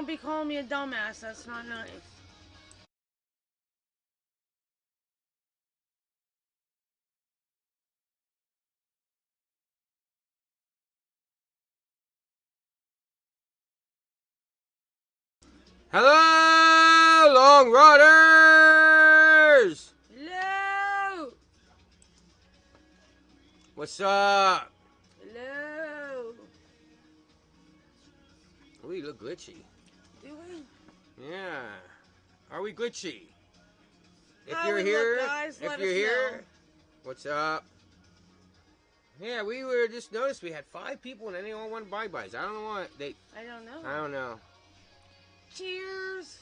Don't be calling me a dumbass. That's not nice. Hello, Long Runners! Hello! What's up? Hello! We look glitchy. Do we? Yeah. Are we glitchy? If How you're we here, look, guys, if let you're us here, know. what's up? Yeah, we were just noticed we had 5 people and they all want bye-byes. I don't know what they. I don't know. I don't know. Cheers!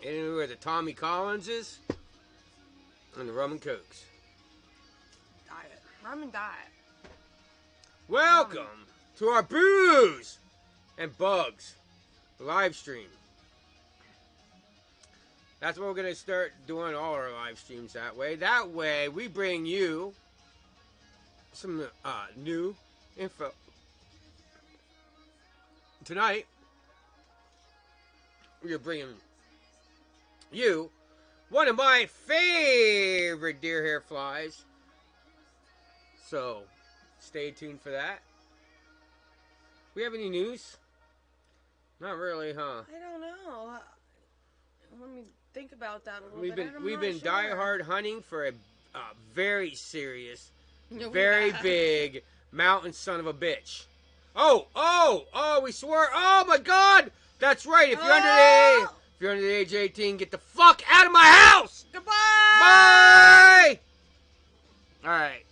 And we were the Tommy Collinses and the rum and cokes. Diet. Rum and diet. Welcome to our booze and bugs live stream. That's what we're going to start doing all our live streams that way. That way, we bring you some new info. Tonight, we're bringing you one of my favorite deer hair flies. So, stay tuned for that. We have any news? Not really, huh? I don't know. Let me think about that a little We've bit. been diehard hunting for a very serious, No, very big mountain son of a bitch. Oh, we swore. Oh my God, that's right. If you're under the age of 18, get the fuck out of my house. Goodbye. Bye. All right.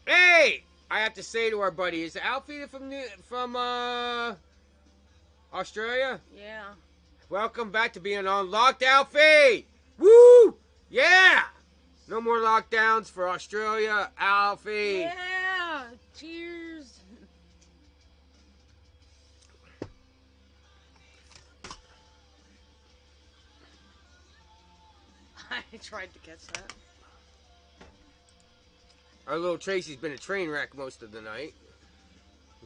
Hey, I have to say to our buddy, is Alfie from Australia? Yeah. Welcome back to being on Locked Alfie! Woo! Yeah! No more lockdowns for Australia, Alfie! Yeah! Cheers! I tried to catch that. Our little Tracy's been a train wreck most of the night.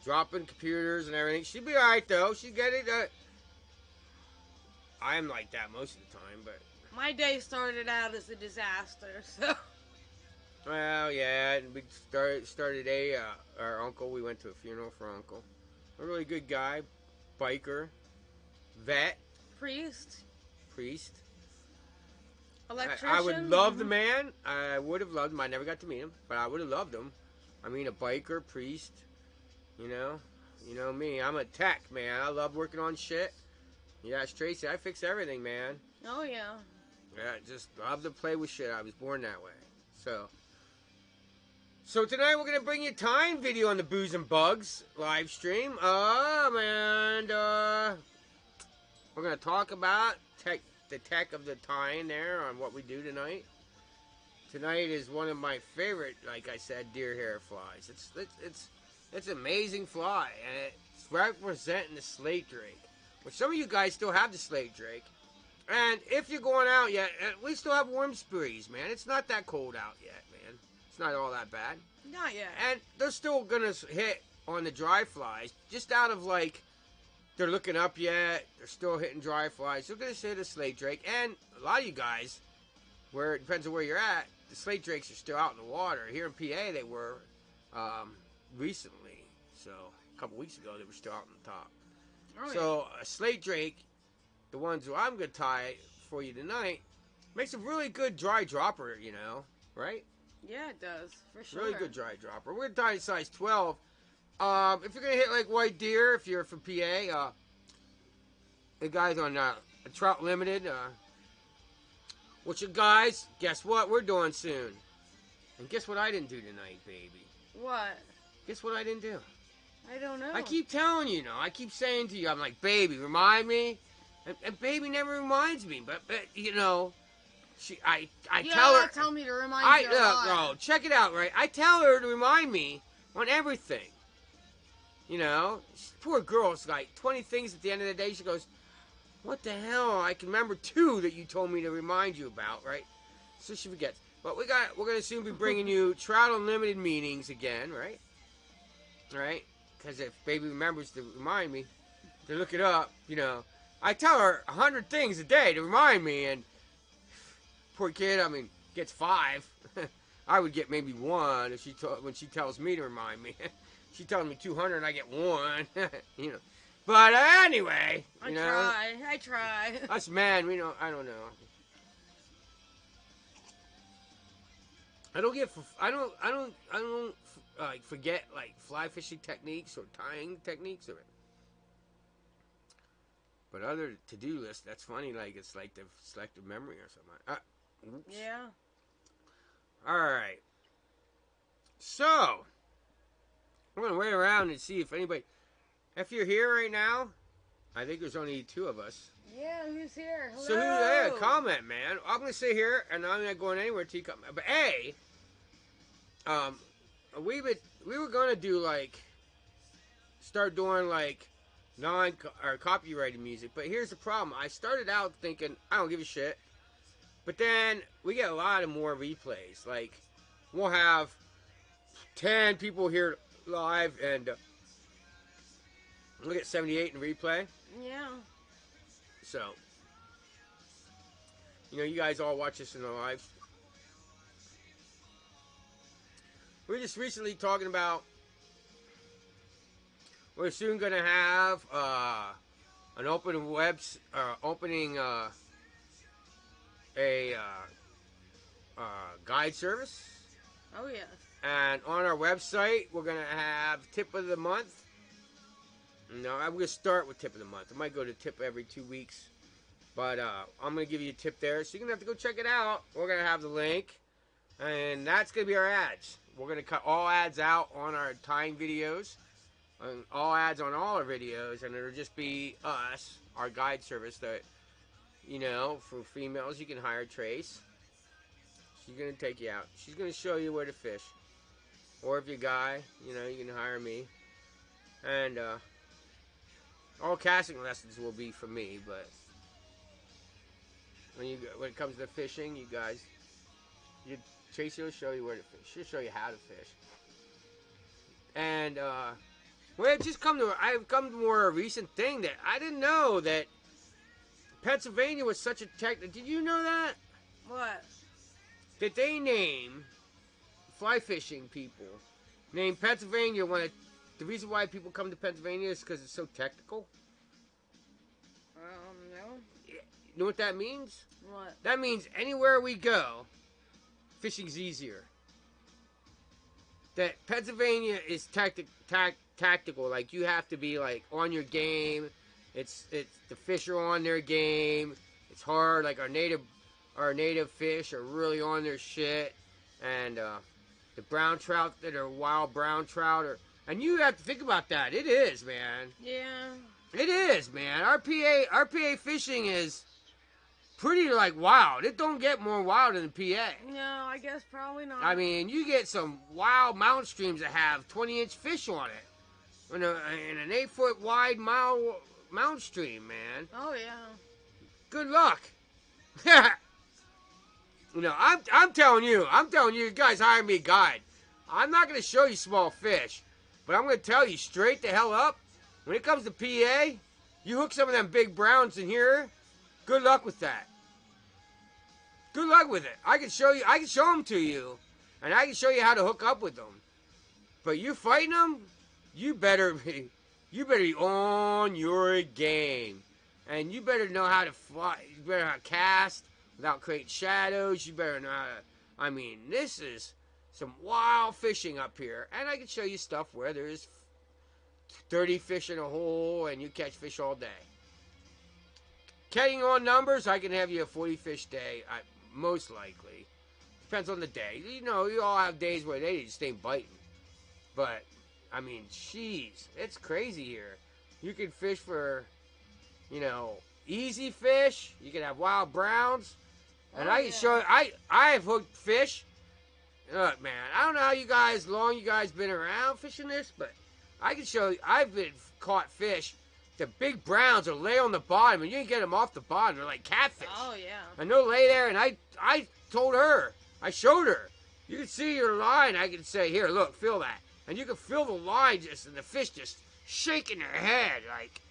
Dropping computers and everything. She'll be alright though. She'll get it. I'm like that most of the time, but... My day started out as a disaster, so... Well, yeah, and we started our uncle, we went to a funeral for Uncle. A really good guy, biker, vet. Priest. Electrician. I would love the man. I would have loved him. I never got to meet him, but I would have loved him. I mean, a biker, priest, you know me. I'm a tech, man. I love working on shit. Yeah, it's Tracy. I fix everything, man. Oh, yeah. Yeah, just love to play with shit. I was born that way. So tonight we're going to bring you a time video on the Booze and Bugs live stream. And we're going to talk about the tech of the time there on what we do tonight. Tonight is one of my favorite, like I said, deer hair flies. It's an amazing fly, and it's representing the slate drake. Which some of you guys still have the slate drake. And if you're going out yet, we still have warm sprees, man. It's not that cold out yet, man. It's not all that bad. Not yet. And they're still going to hit on the dry flies. Just out of like, they're looking up yet. They're still hitting dry flies. They're going to hit the slate drake. And a lot of you guys, where it depends on where you're at, the slate drakes are still out in the water. Here in PA, they were recently. So a couple weeks ago, they were still out on the top. Oh, So a slate drake, the ones who I'm going to tie for you tonight, makes a really good dry dropper, right? Yeah, it does, for sure. Really good dry dropper. We're going to tie a size 12. If you're going to hit like white deer, if you're from PA, the guys on Trout Limited, which you guys, guess what we're doing soon? And guess what I didn't do tonight, baby? What? Guess what I didn't do? I don't know. I keep telling you, I keep saying to you, I'm like, baby, remind me. And baby never reminds me, but I tell her. Tell me to remind you. No, check it out, right? I tell her to remind me on everything. Poor girl's like 20 things at the end of the day. She goes, what the hell? I can remember 2 that you told me to remind you about, right? So she forgets. But we're gonna soon be bringing you Trout Unlimited meetings again, right? Right? because if baby remembers to remind me to look it up, you know, I tell her 100 things a day to remind me, and poor kid, I mean, gets 5. I would get maybe 1 if when she tells me to remind me. She tells me 200 and I get 1. You know. But anyway, you know, I try. us men, we don't. I don't know. I don't like forget like fly fishing techniques or tying techniques or. But other to-do list, that's funny. Like it's like the selective memory or something. Oops. Yeah. All right. So I'm gonna wait around and see if anybody. If you're here right now, I think there's only 2 of us. Yeah, who's here? Hello. So who's there? Comment, man. I'm gonna sit here and I'm not going anywhere till you come. But we were gonna do like start doing like non or copyrighted music. But here's the problem. I started out thinking I don't give a shit, but then we get a lot of more replays. Like we'll have 10 people here live and look at 78 in replay. Yeah. So, you know, you guys all watch this in the live. We're just recently talking about we're soon going to have an open opening a guide service. Oh, yes. And on our website, we're going to have tip of the month. No, I'm going to start with tip of the month. I might go to tip every 2 weeks. But I'm going to give you a tip there. So you're going to have to go check it out. We're going to have the link. And that's going to be our ads. We're going to cut all ads out on our tying videos. And all ads on all our videos. And it'll just be us, our guide service that, you know, for females, you can hire Trace. She's going to take you out. She's going to show you where to fish. Or if you're a guy, you know, you can hire me. And all casting lessons will be from me, but when it comes to fishing, you guys, Tracy will show you where to fish. She'll show you how to fish. And well, I've come to more a recent thing that I didn't know that Pennsylvania was such a Did you know that? What? That they name fly fishing people name Pennsylvania the reason why people come to Pennsylvania is because it's so technical. No. You know what that means? What? That means anywhere we go, fishing's easier. That Pennsylvania is tactical. Like you have to be like on your game. It's the fish are on their game. It's hard. Like our native fish are really on their shit, and the brown trout that are wild brown trout are. And you have to think about that. It is, man. Yeah. It is, man. Our PA fishing is pretty like wild. It don't get more wild than the PA. No, I guess probably not. I mean, you get some wild mountain streams that have 20-inch fish on it, in an 8-foot wide mountain stream, man. Oh yeah. Good luck. You know, I'm telling you, you guys hire me a guide. I'm not going to show you small fish, but I'm going to tell you straight the hell up. When it comes to PA, you hook some of them big browns in here. Good luck with that. Good luck with it. I can show them to you, and I can show you how to hook up with them. But you fighting them, you better be on your game, and you better know how to fly. You better know how to cast without creating shadows. You better know how to. I mean, this is some wild fishing up here, and I can show you stuff where there's 30 fish in a hole, and you catch fish all day. Catching on numbers, I can have you a 40 fish day, most likely. Depends on the day. You know, you all have days where they just ain't biting. But, I mean, jeez, it's crazy here. You can fish for, you know, easy fish. You can have wild browns. And I can show you, I have hooked fish. Look, man, I don't know how long you guys been around fishing this, but I can show you, I've been caught fish. The big browns will lay on the bottom, and you can get them off the bottom. They're like catfish. Oh, yeah. And they'll lay there, and I told her, I showed her. You can see your line. I can say, here, look, feel that. And you can feel the line just, and the fish just shaking their head, like,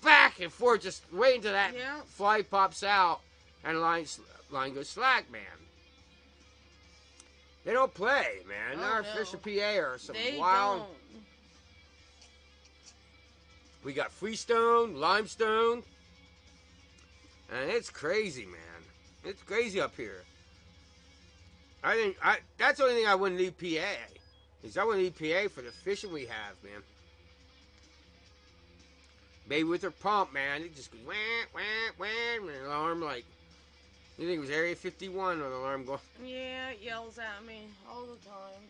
back and forth, just waiting until that fly pops out, and the line goes slack, man. They don't play, man. Our fish in PA are some wild. Don't. We got freestone, limestone, and it's crazy, man. It's crazy up here. That's the only thing I wouldn't leave PA. Is I wouldn't leave PA for the fishing we have, man. Baby with her pump, man, it just goes wah, wah, wah, and an alarm like, you think it was Area 51 on the alarm going. Yeah, it yells at me all the time.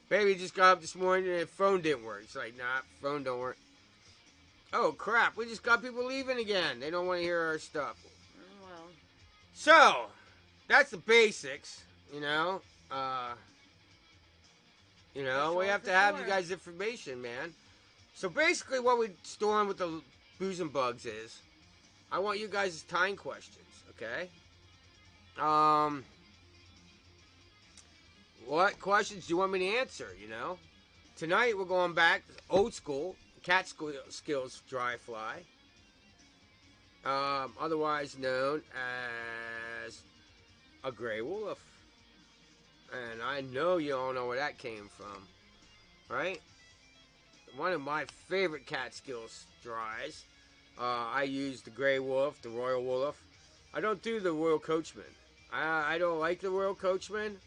Baby just got up this morning and the phone didn't work. It's like, nah, phone don't work. Oh, crap, we just got people leaving again. They don't want to hear our stuff. Well. So, that's the basics, you know. We have to have you guys' information, man. So basically what we're doing with the Booze and Bugs is, I want you guys' time questions, okay? What questions do you want me to answer, you know? Tonight we're going back to old school, cat skills dry fly. Otherwise known as a gray wolf. And I know you all know where that came from, right? One of my favorite cat skills dries. I use the gray wolf, the royal wolf. I don't do the royal coachman. I don't like the royal coachman.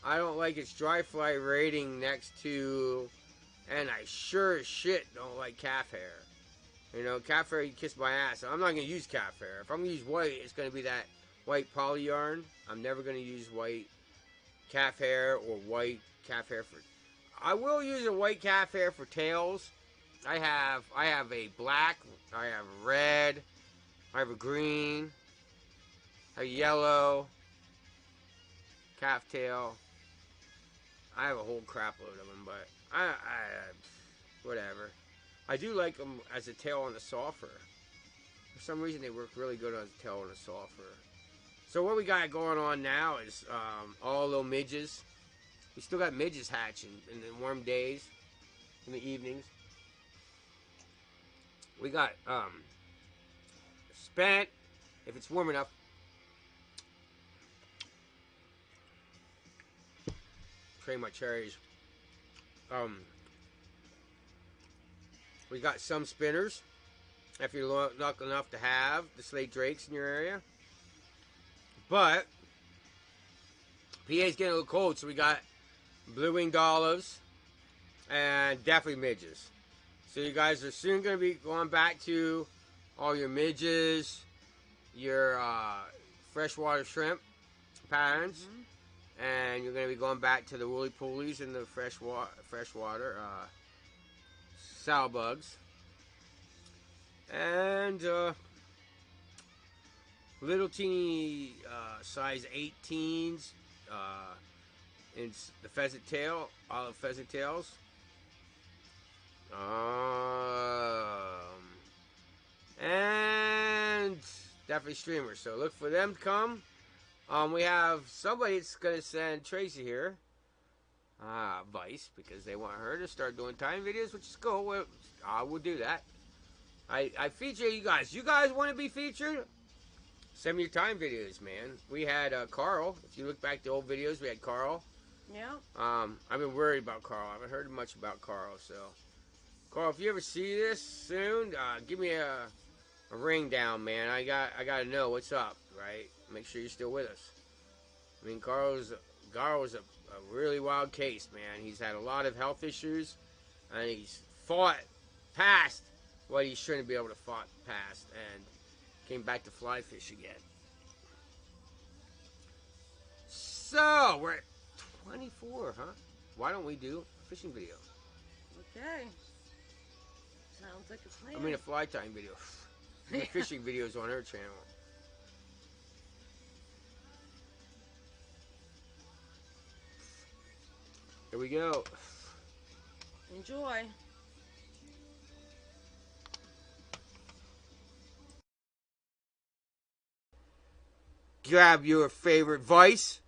I don't like its dry fly rating next to, and I sure as shit don't like calf hair. You know, calf hair, you kiss my ass. I'm not going to use calf hair. If I'm going to use white, it's going to be that white poly yarn. I'm never going to use white calf hair or white calf hair for. I will use a white calf hair for tails. I have a black, I have a red, I have a green, a yellow calf tail. I have a whole crap load of them, but I whatever. I do like them as a tail on the softer. For some reason, they work really good on a tail on a softer. So what we got going on now is all little midges. We still got midges hatching in the warm days, in the evenings. We got spent, if it's warm enough. Train my cherries. We got some spinners. If you're lucky enough to have the slate drakes in your area. But PA's getting a little cold, so we got blue-winged olives and definitely midges. So you guys are soon going to be going back to all your midges, your freshwater shrimp patterns, and you're going to be going back to the woolly poolies and the freshwater sow bugs. And little teeny size 18s in the pheasant tail, olive pheasant tails. And definitely streamers. So look for them to come. We have somebody that's going to send Tracy here advice because they want her to start doing time videos, which is cool. Well, I will do that. I feature you guys. You guys want to be featured? Send me your time videos, man. We had Carl. If you look back to old videos, we had Carl. Yeah. I've been worried about Carl. I haven't heard much about Carl, so. Carl, if you ever see this soon, give me a ring down, man. I gotta know what's up, right? Make sure you're still with us. I mean, Carl's a really wild case, man. He's had a lot of health issues, and he's fought past what he shouldn't be able to fight past, and came back to fly fish again. So, we're at 24, huh? Why don't we do a fishing video? Okay. Sounds like a plan. I mean, a fly time video. And the fishing videos on her channel. Here we go. Enjoy. Grab your favorite vice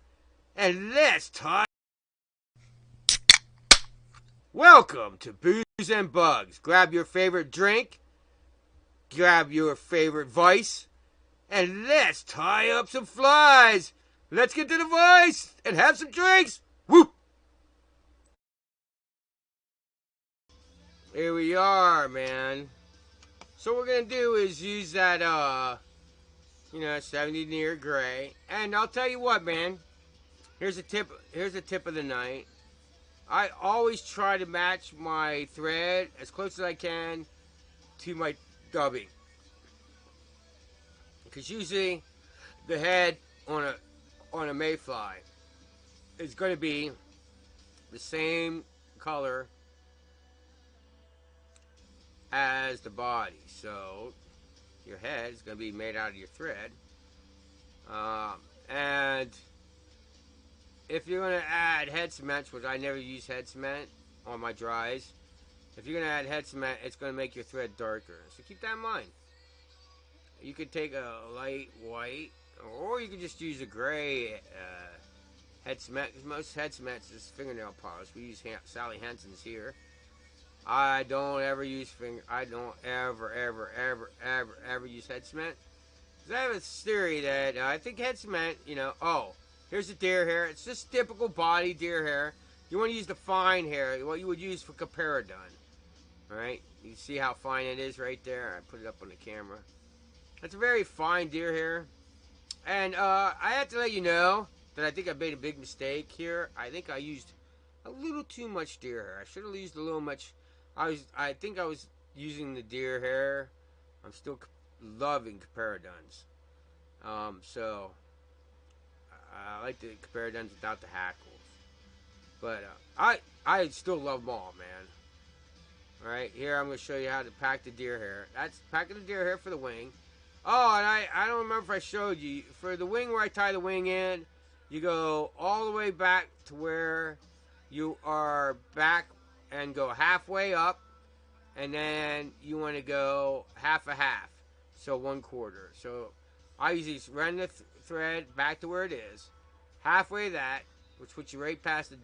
and let's talk. Welcome to Booze and Bugs. Grab your favorite drink, grab your favorite vice, and let's tie up some flies. Let's get to the vice and have some drinks. Woo! Here we are, man. So what we're gonna do is use that 70 near gray. And I'll tell you what, man. Here's a tip of the night. I always try to match my thread as close as I can to my dubbing. Because usually the head on a mayfly is going to be the same color as the body. So your head is going to be made out of your thread. And if you're going to add head cement, which I never use head cement on my dries, if you're going to add head cement, it's going to make your thread darker. So keep that in mind. You could take a light white, or you could just use a gray head cement. Because most head cement is fingernail polish. We use Sally Hansen's here. I don't ever use ever use head cement. Because I have a theory that I think head cement, here's the deer hair. It's just typical body deer hair. You want to use the fine hair, what you would use for Caparadun. Alright? You see how fine it is right there? I put it up on the camera. That's a very fine deer hair. And I have to let you know that I think I made a big mistake here. I think I used a little too much deer hair. I should have used a little much. I think I was using the deer hair. I'm still loving Caparaduns. So I like the Caparaduns without the hackles. But I still love them all, man. Alright, here I'm going to show you how to pack the deer hair. That's packing the deer hair for the wing. Oh, and I don't remember if I showed you. For the wing where I tie the wing in, you go all the way back to where you are back and go halfway up. And then you want to go half a half. So 1/4. So I usually run the thread back to where it is. Halfway that, which puts you right past the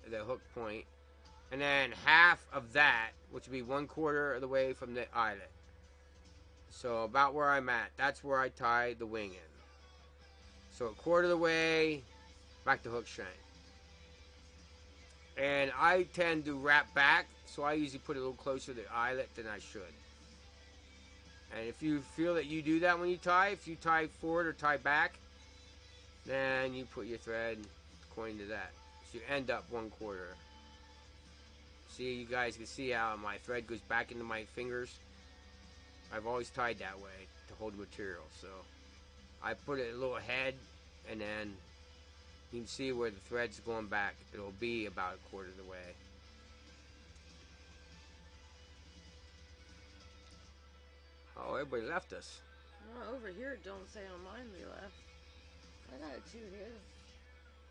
the hook point. And then half of that, which would be 1/4 of the way from the eyelet. So about where I'm at, that's where I tie the wing in. So 1/4 of the way back to hook shank. And I tend to wrap back, so I usually put it a little closer to the eyelet than I should. And if you feel that you do that when you tie, if you tie forward or tie back, then you put your thread according to that. So you end up 1/4. See, you guys can see how my thread goes back into my fingers. I've always tied that way to hold the material. So I put it a little ahead, and then you can see where the thread's going back. It'll be about 1/4 of the way. Oh, everybody left us. No, over here don't say on mine we left. I got 2 here.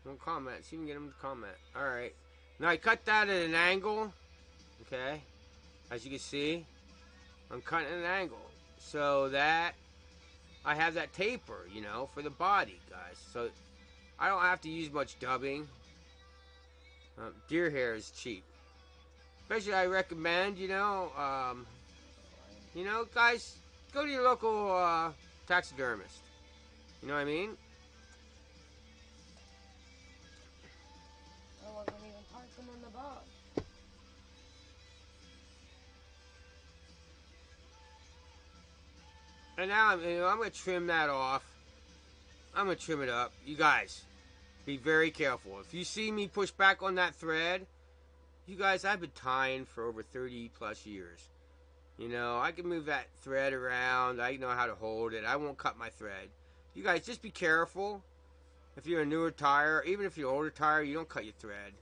Don't comment. See if you can get them to comment. Alright. Now I cut that at an angle. Okay. As you can see, I'm cutting at an angle. So that I have that taper, for the body, guys. So I don't have to use much dubbing. Deer hair is cheap. Especially I recommend, guys, go to your local taxidermist. You know what I mean? I wasn't even parking in the box. And now I'm going to trim that off. I'm going to trim it up. You guys, be very careful. If you see me push back on that thread, you guys, I've been tying for over 30 plus years. I can move that thread around. I know how to hold it. I won't cut my thread. You guys, just be careful. If you're a newer tire, even if you're an older tire, you don't cut your thread.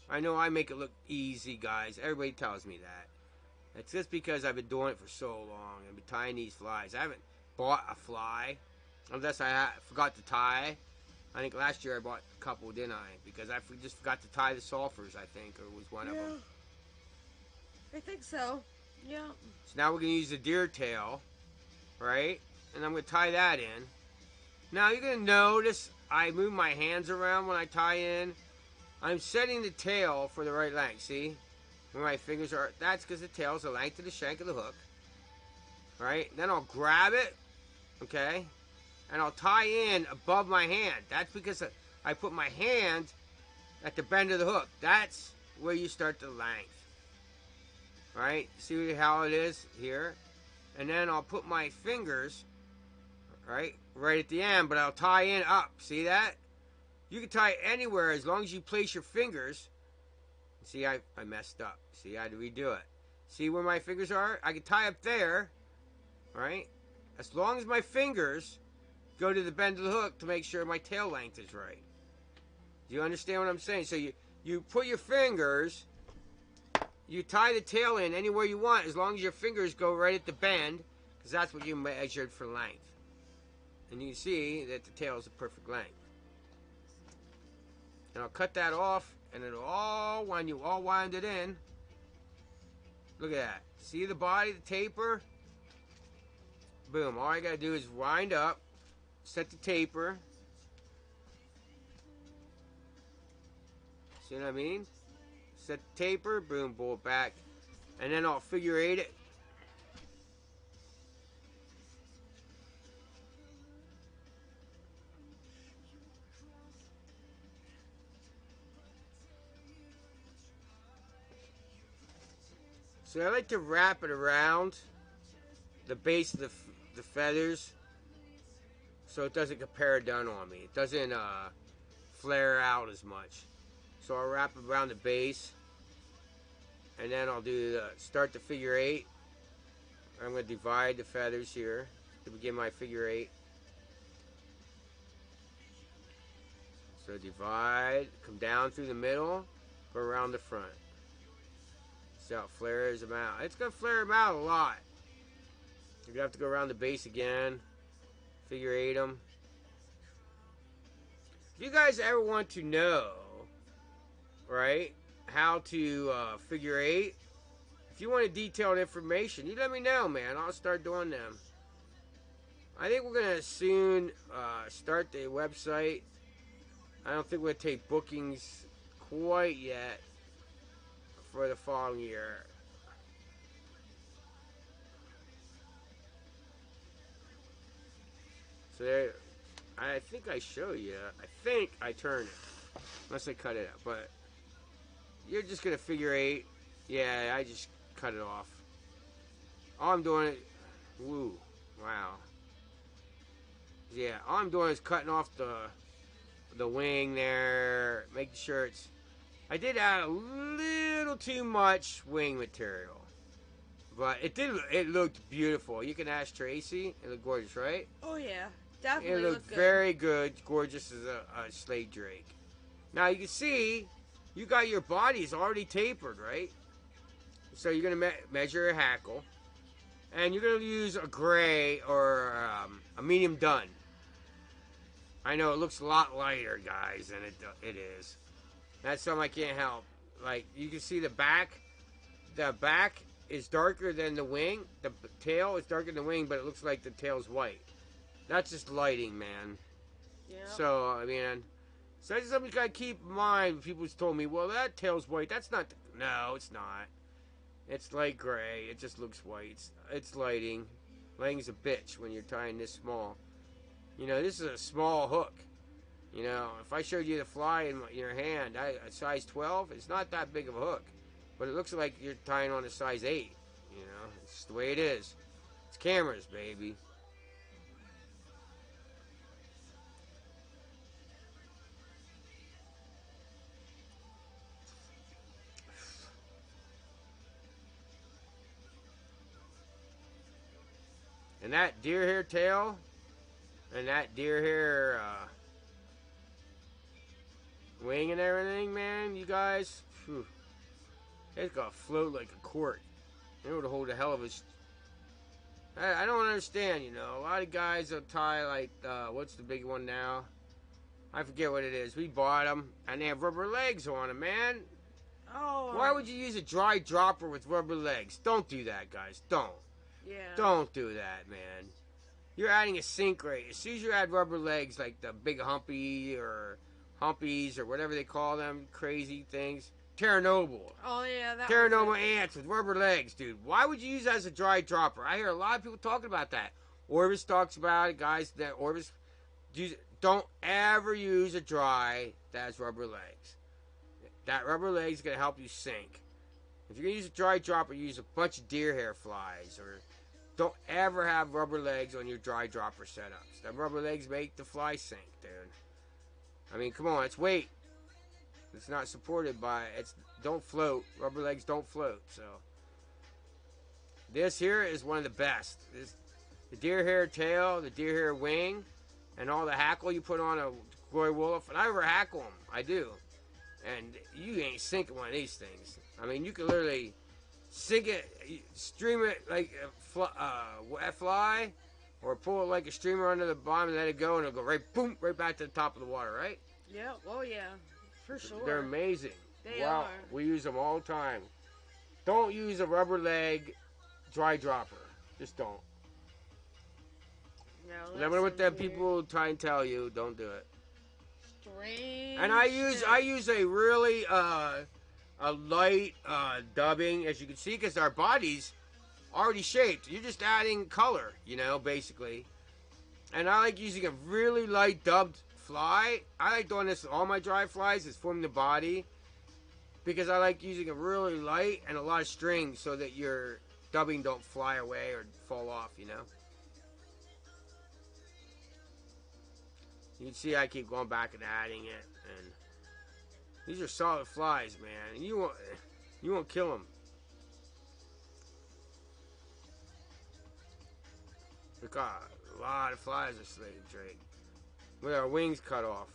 I know I make it look easy, guys. Everybody tells me that. It's just because I've been doing it for so long. I've been tying these flies. I haven't bought a fly unless I forgot to tie. I think last year I bought a couple, didn't I? Because I just forgot to tie the sulfurs, I think, or was one of them. I think so. Yeah. So now we're going to use the deer tail, right? And I'm going to tie that in. Now you're going to notice I move my hands around when I tie in. I'm setting the tail for the right length, see? where my fingers are. That's because the tail's the length of the shank of the hook. Right? Then I'll grab it, okay? And I'll tie in above my hand. That's because I put my hand at the bend of the hook. That's where you start the length. Right? See how it is here? And then I'll put my fingers, right at the end, but I'll tie in up. See that? You can tie anywhere as long as you place your fingers. See, I messed up. See, I had to redo it. See where my fingers are? I can tie up there, right? As long as my fingers go to the bend of the hook to make sure my tail length is right. Do you understand what I'm saying? So you put your fingers, you tie the tail in anywhere you want as long as your fingers go right at the bend, because that's what you measured for length. And you can see that the tail is a perfect length. And I'll cut that off, and it'll all, when you all wind it in, look at that. See the body, the taper? Boom. All I got to do is wind up, set the taper. See what I mean? Set the taper, boom, pull it back. And then I'll figure eight it. So I like to wrap it around the base of the feathers so it doesn't compare down on me. It doesn't flare out as much. So I'll wrap it around the base, and then I'll do start the figure eight. I'm going to divide the feathers here to begin my figure eight. So divide, come down through the middle, go around the front. See how it flares them out. It's going to flare them out a lot. You're going to have to go around the base again, figure eight them. If you guys ever want to know, right, how to figure eight, if you want detailed information, you let me know, man. I'll start doing them. I think we're going to soon start the website. I don't think we're going to take bookings quite yet for the following year. So there, I think I show you. I think I turn it, unless I cut it out. But you're just gonna figure eight. Yeah, I just cut it off. All I'm doing, woo, wow. Yeah, all I'm doing is cutting off the wing there, making sure it's. I did add a little too much wing material, but it looked beautiful. You can ask Tracy. It looked gorgeous, right? Oh yeah, definitely. It looked very good, gorgeous as a slate drake. Now you can see, you got your bodies already tapered, right? So you're gonna measure a hackle, and you're gonna use a gray or a medium dun. I know it looks a lot lighter, guys, than it is. That's something I can't help. Like, you can see the back. The back is darker than the wing. The tail is darker than the wing, but it looks like the tail's white. That's just lighting, man. Yeah. So, I mean, so that's something you gotta keep in mind. People told me, well, that tail's white. That's not. No, it's not. It's light gray. It just looks white. It's lighting. Lighting's a bitch when you're tying this small. You know, this is a small hook. You know, if I showed you the fly in your hand, a size 12, it's not that big of a hook. But it looks like you're tying on a size 8. You know, it's just the way it is. It's cameras, baby. And that deer hair tail and that deer hair wing and everything, man, you guys, whew, it's got to float like a cork. It would hold a hell of a... I don't understand, you know. A lot of guys will tie, like, what's the big one now? I forget what it is. We bought them, and they have rubber legs on them, man. Oh. Why would you use a dry dropper with rubber legs? Don't do that, guys. Don't. Yeah. Don't do that, man. You're adding a sink rate. As soon as you add rubber legs, like the big humpy or humpies or whatever they call them, crazy things, Terranoble. Oh yeah, that Terranoble was it. ants with rubber legs, dude. Why would you use that as a dry dropper? I hear a lot of people talking about that. Orvis talks about it, guys. That Orvis, don't ever use a dry that has rubber legs. That rubber leg is going to help you sink. If you're going to use a dry dropper, use a bunch of deer hair flies. Or don't ever have rubber legs on your dry dropper setups. The rubber legs make the fly sink, dude. I mean, come on, it's weight. It's not supported by, don't float. Rubber legs don't float, so. This here is one of the best. The deer hair tail, the deer hair wing, and all the hackle you put on a gray wolf. And I ever hackle them, I do. And you ain't sinking one of these things. I mean, you can literally sink it, stream it like a wet fly, or pull it like a streamer under the bottom and let it go, and it'll go right, boom, right back to the top of the water, right? Yeah, oh yeah, for sure. They're amazing. They are. We use them all the time. Don't use a rubber leg dry dropper. Just don't. No, Never what the people try and tell you. Don't do it. Strange. And I use a really a light dubbing, as you can see, because our body's already shaped. You're just adding color, you know, basically. And I like using a really light dubbed fly. I like doing this with all my dry flies. Is forming the body, because I like using a really light and a lot of string so that your dubbing don't fly away or fall off, you know. You can see I keep going back and adding it, and these are solid flies, man. And you won't kill them. Look, a lot of flies are slated, Drake, with our wings cut off.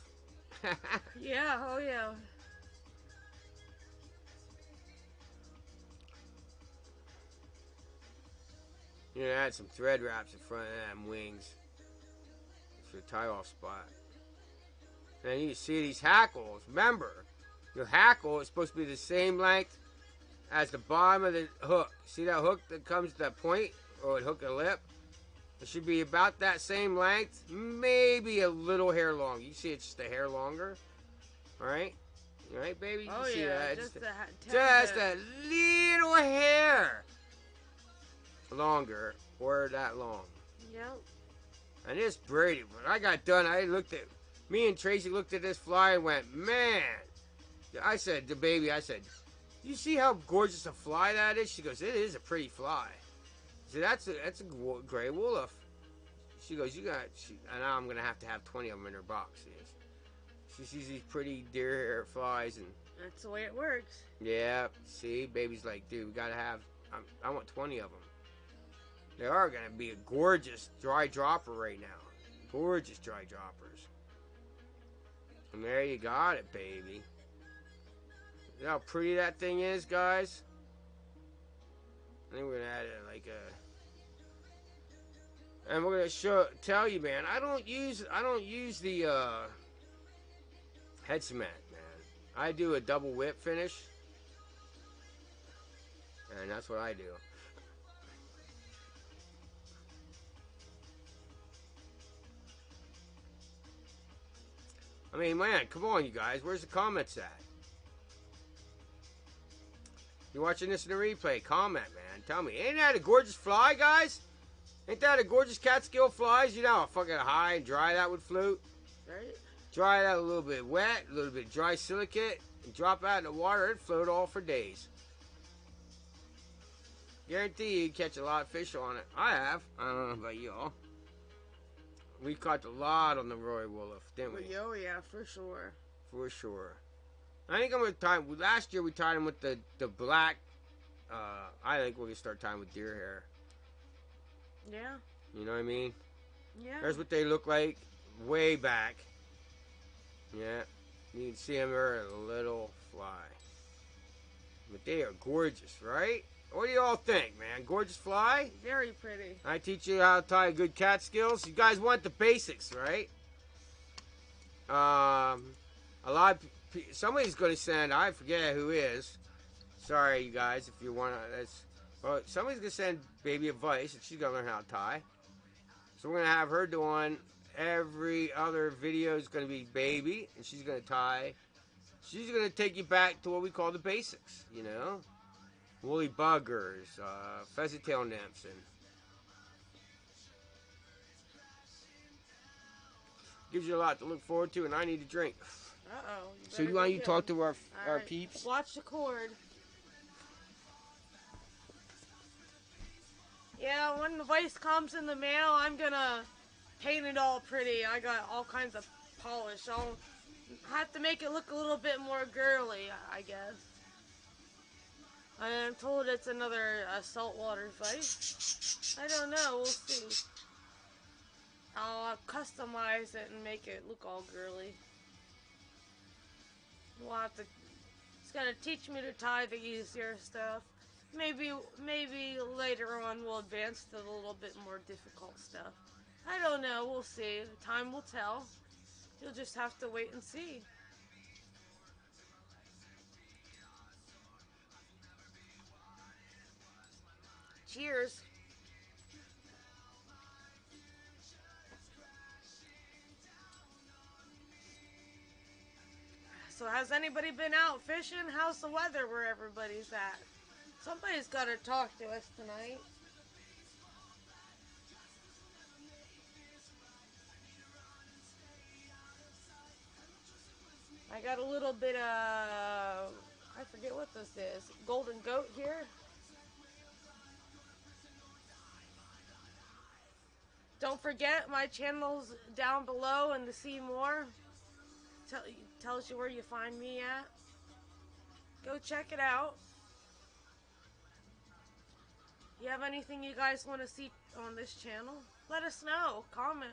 Yeah, oh yeah. You're gonna add some thread wraps in front of them wings for the tie-off spot. And you see these hackles. Remember, your hackle is supposed to be the same length as the bottom of the hook. See that hook that comes to that point, or it hook a lip? It should be about that same length, maybe a little hair long. You see it's just a hair longer, all right? All right, baby? You Oh see yeah, that? just a little hair longer, or that long. Yep. And it's pretty. When I got done, me and Tracy looked at this fly and went, man. I said, you see how gorgeous a fly that is? She goes, it is a pretty fly. I said, that's a gray wolf. She goes, and now I'm going to have 20 of them in her box. She sees these pretty deer hair flies, and that's the way it works. yeah, see, baby's like, dude, we got to have, I want 20 of them. They are going to be a gorgeous dry dropper right now. Gorgeous dry droppers. And there you got it, baby. See how pretty that thing is, guys? I think we're going to add it like a... And we're going to tell you, man, I don't use the head cement, man. I do a double whip finish. And that's what I do. I mean, man, come on, you guys. Where's the comments at? You're watching this in the replay. Comment, man. Tell me. Ain't that a gorgeous fly, guys? Ain't that a gorgeous Catskill flies? You know how fucking high and dry that would float? Right? Dry that a little bit wet, a little bit dry silicate, and drop out in the water. It'd float all for days. Guarantee you'd catch a lot of fish on it. I have. I don't know about y'all. We caught a lot on the Roy Wolf, didn't we? Oh yeah, for sure. For sure. I think I'm going to tie him. Last year we tied him with the black. I think we're going to start tying with deer hair. Yeah. You know what I mean? Yeah. There's what they look like way back. Yeah. You can see them. They're a little fly. But they are gorgeous, right? What do you all think, man? Gorgeous fly? Very pretty. I teach you how to tie good Catskills. You guys want the basics, right? A lot of somebody's going to send, I forget who is. Sorry, you guys, if you want to. Well, somebody's going to send baby advice, and she's going to learn how to tie. So we're going to have her doing every other video is going to be baby, and she's going to tie She's going to take you back to what we call the basics, you know? Woolly buggers, pheasant tail nymphs, and gives you a lot to look forward to, and I need a drink. Uh-oh. So why don't you talk to our right. peeps? Watch the cord. Yeah, when the vise comes in the mail, I'm gonna paint it all pretty. I got all kinds of polish. I'll have to make it look a little bit more girly, I guess. I'm told it's another saltwater vise. I don't know. We'll see. I'll customize it and make it look all girly. We'll have to. It's gonna teach me to tie the easier stuff. Maybe later on we'll advance to the little bit more difficult stuff. I don't know. We'll see. Time will tell. You'll just have to wait and see. Cheers. So has anybody been out fishing? How's the weather where everybody's at? Somebody's got to talk to us tonight. I got a little bit of, I forget what this is, golden goat here. Don't forget my channel's down below and to see more. Tells you where you find me at. Go check it out. You have anything you guys want to see on this channel? Let us know. Comment.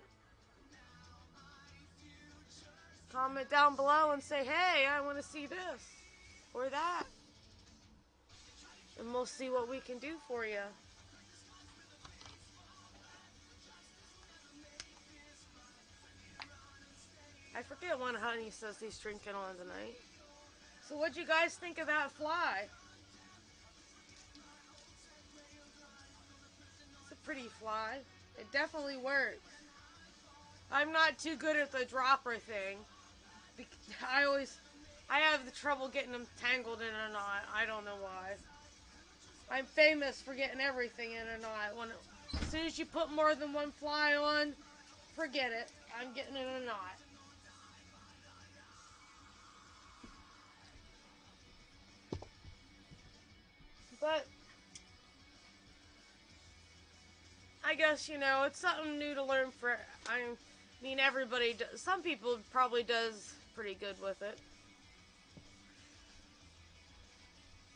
Comment down below and say, hey, I want to see this or that. And we'll see what we can do for you. I forget when Honey says he's drinking on tonight. So what'd you guys think of that fly? It's a pretty fly. It definitely works. I'm not too good at the dropper thing. I have the trouble getting them tangled in a knot. I don't know why. I'm famous for getting everything in a knot. As soon as you put more than one fly on, forget it. I'm getting in a knot. But I guess, you know, it's something new to learn for, I mean, everybody does. Some people probably does pretty good with it.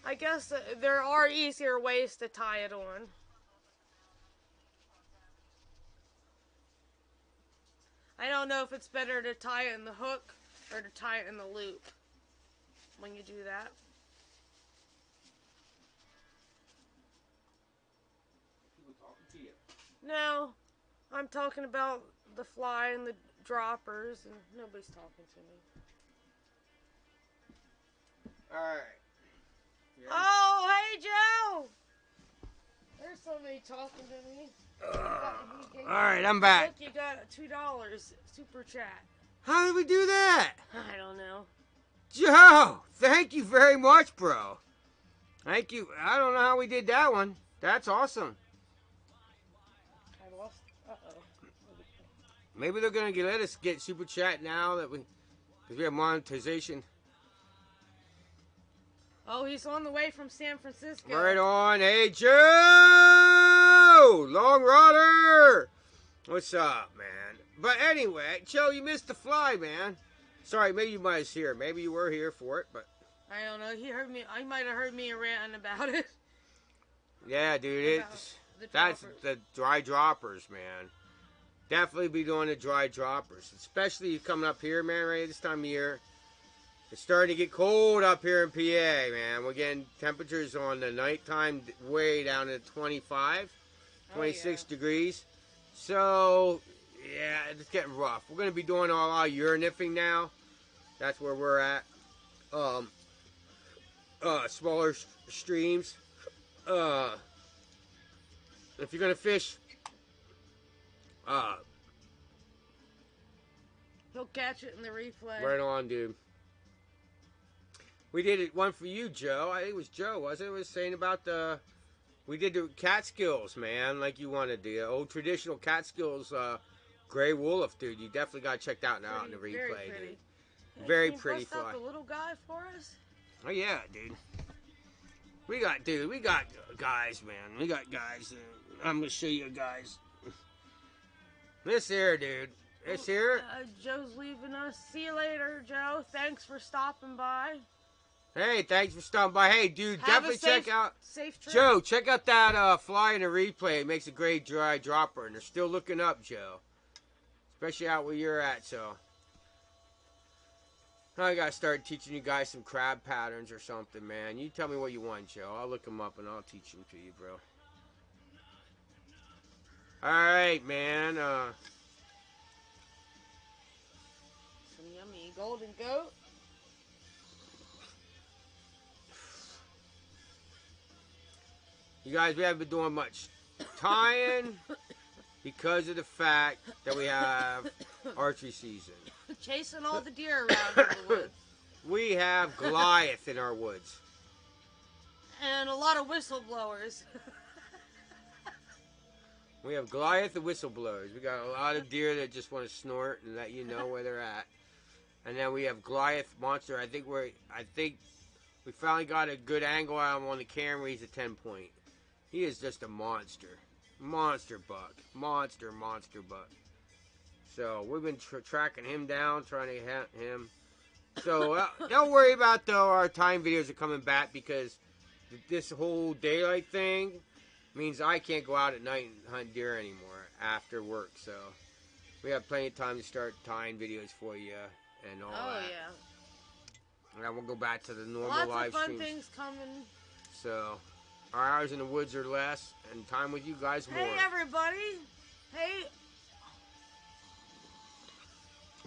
I guess there are easier ways to tie it on. I don't know if it's better to tie it in the hook or to tie it in the loop when you do that. People talking to you. No, I'm talking about the fly and the droppers, and nobody's talking to me. Alright. Yeah. Oh, hey, Joe! There's somebody talking to me. Alright, I'm back. Look, you got $2 super chat. How did we do that? I don't know. Joe, thank you very much, bro. Thank you. I don't know how we did that one. That's awesome. I lost. Uh-oh. Maybe they're going to let us get super chat now that because we have monetization. Oh, he's on the way from San Francisco. Right on. Hey, Joe! Long Rodder! What's up, man? But anyway, Joe, you missed the fly, man. Sorry, maybe you might have here. Maybe you were here for it, but I don't know. He heard me. I might have heard me ranting about it. yeah, dude, that's the dry droppers, man. Definitely be doing the dry droppers, especially coming up here, man. Right this time of year, it's starting to get cold up here in PA, man. We're getting temperatures on the nighttime way down to 25, 26 degrees. So yeah, it's getting rough. We're gonna be doing all our uriniffing now. That's where we're at. Smaller streams. If you're gonna fish, he'll catch it in the replay. right on, dude. We did it one for you, Joe. I think it was Joe, wasn't it? It was saying about we did the Catskills, man, like you wanted the old traditional Catskills gray wolf, dude. You definitely got to check that out in the Very replay, pretty. dude. Hey, Very can you pretty bust fly. out the little guy for us? Oh yeah, dude. We got guys, man. We got guys. I'm gonna show you guys. This here, dude. This here. Joe's leaving us. See you later, Joe. Thanks for stopping by. Hey, thanks for stopping by. Hey, dude, definitely check out safe trip. Joe. Check out that fly in the replay. It makes a great dry dropper, and they're still looking up, Joe. Especially out where you're at, so. I gotta start teaching you guys some crab patterns or something, man. You tell me what you want, Joe. I'll look them up and I'll teach them to you, bro. Alright, man. Some yummy golden goat. You guys, we haven't been doing much tying because of the fact that we have archery season. Chasing all the deer around in the woods. We have Goliath in our woods. And a lot of whistleblowers. We have Goliath and whistleblowers. We got a lot of deer that just want to snort and let you know where they're at. And then we have Goliath monster. I think we finally got a good angle on him on the camera. He's a 10-point. He is just a monster. Monster buck. Monster buck. So we've been tracking him down, trying to hit him. So don't worry about though. Our time videos are coming back because this whole daylight thing means I can't go out at night and hunt deer anymore after work. So we have plenty of time to start tying videos for you and all that. Oh yeah. And then we'll go back to the normal Lots live of fun streams. things coming. So our hours in the woods are less, and time with you guys more. Hey everybody. Hey.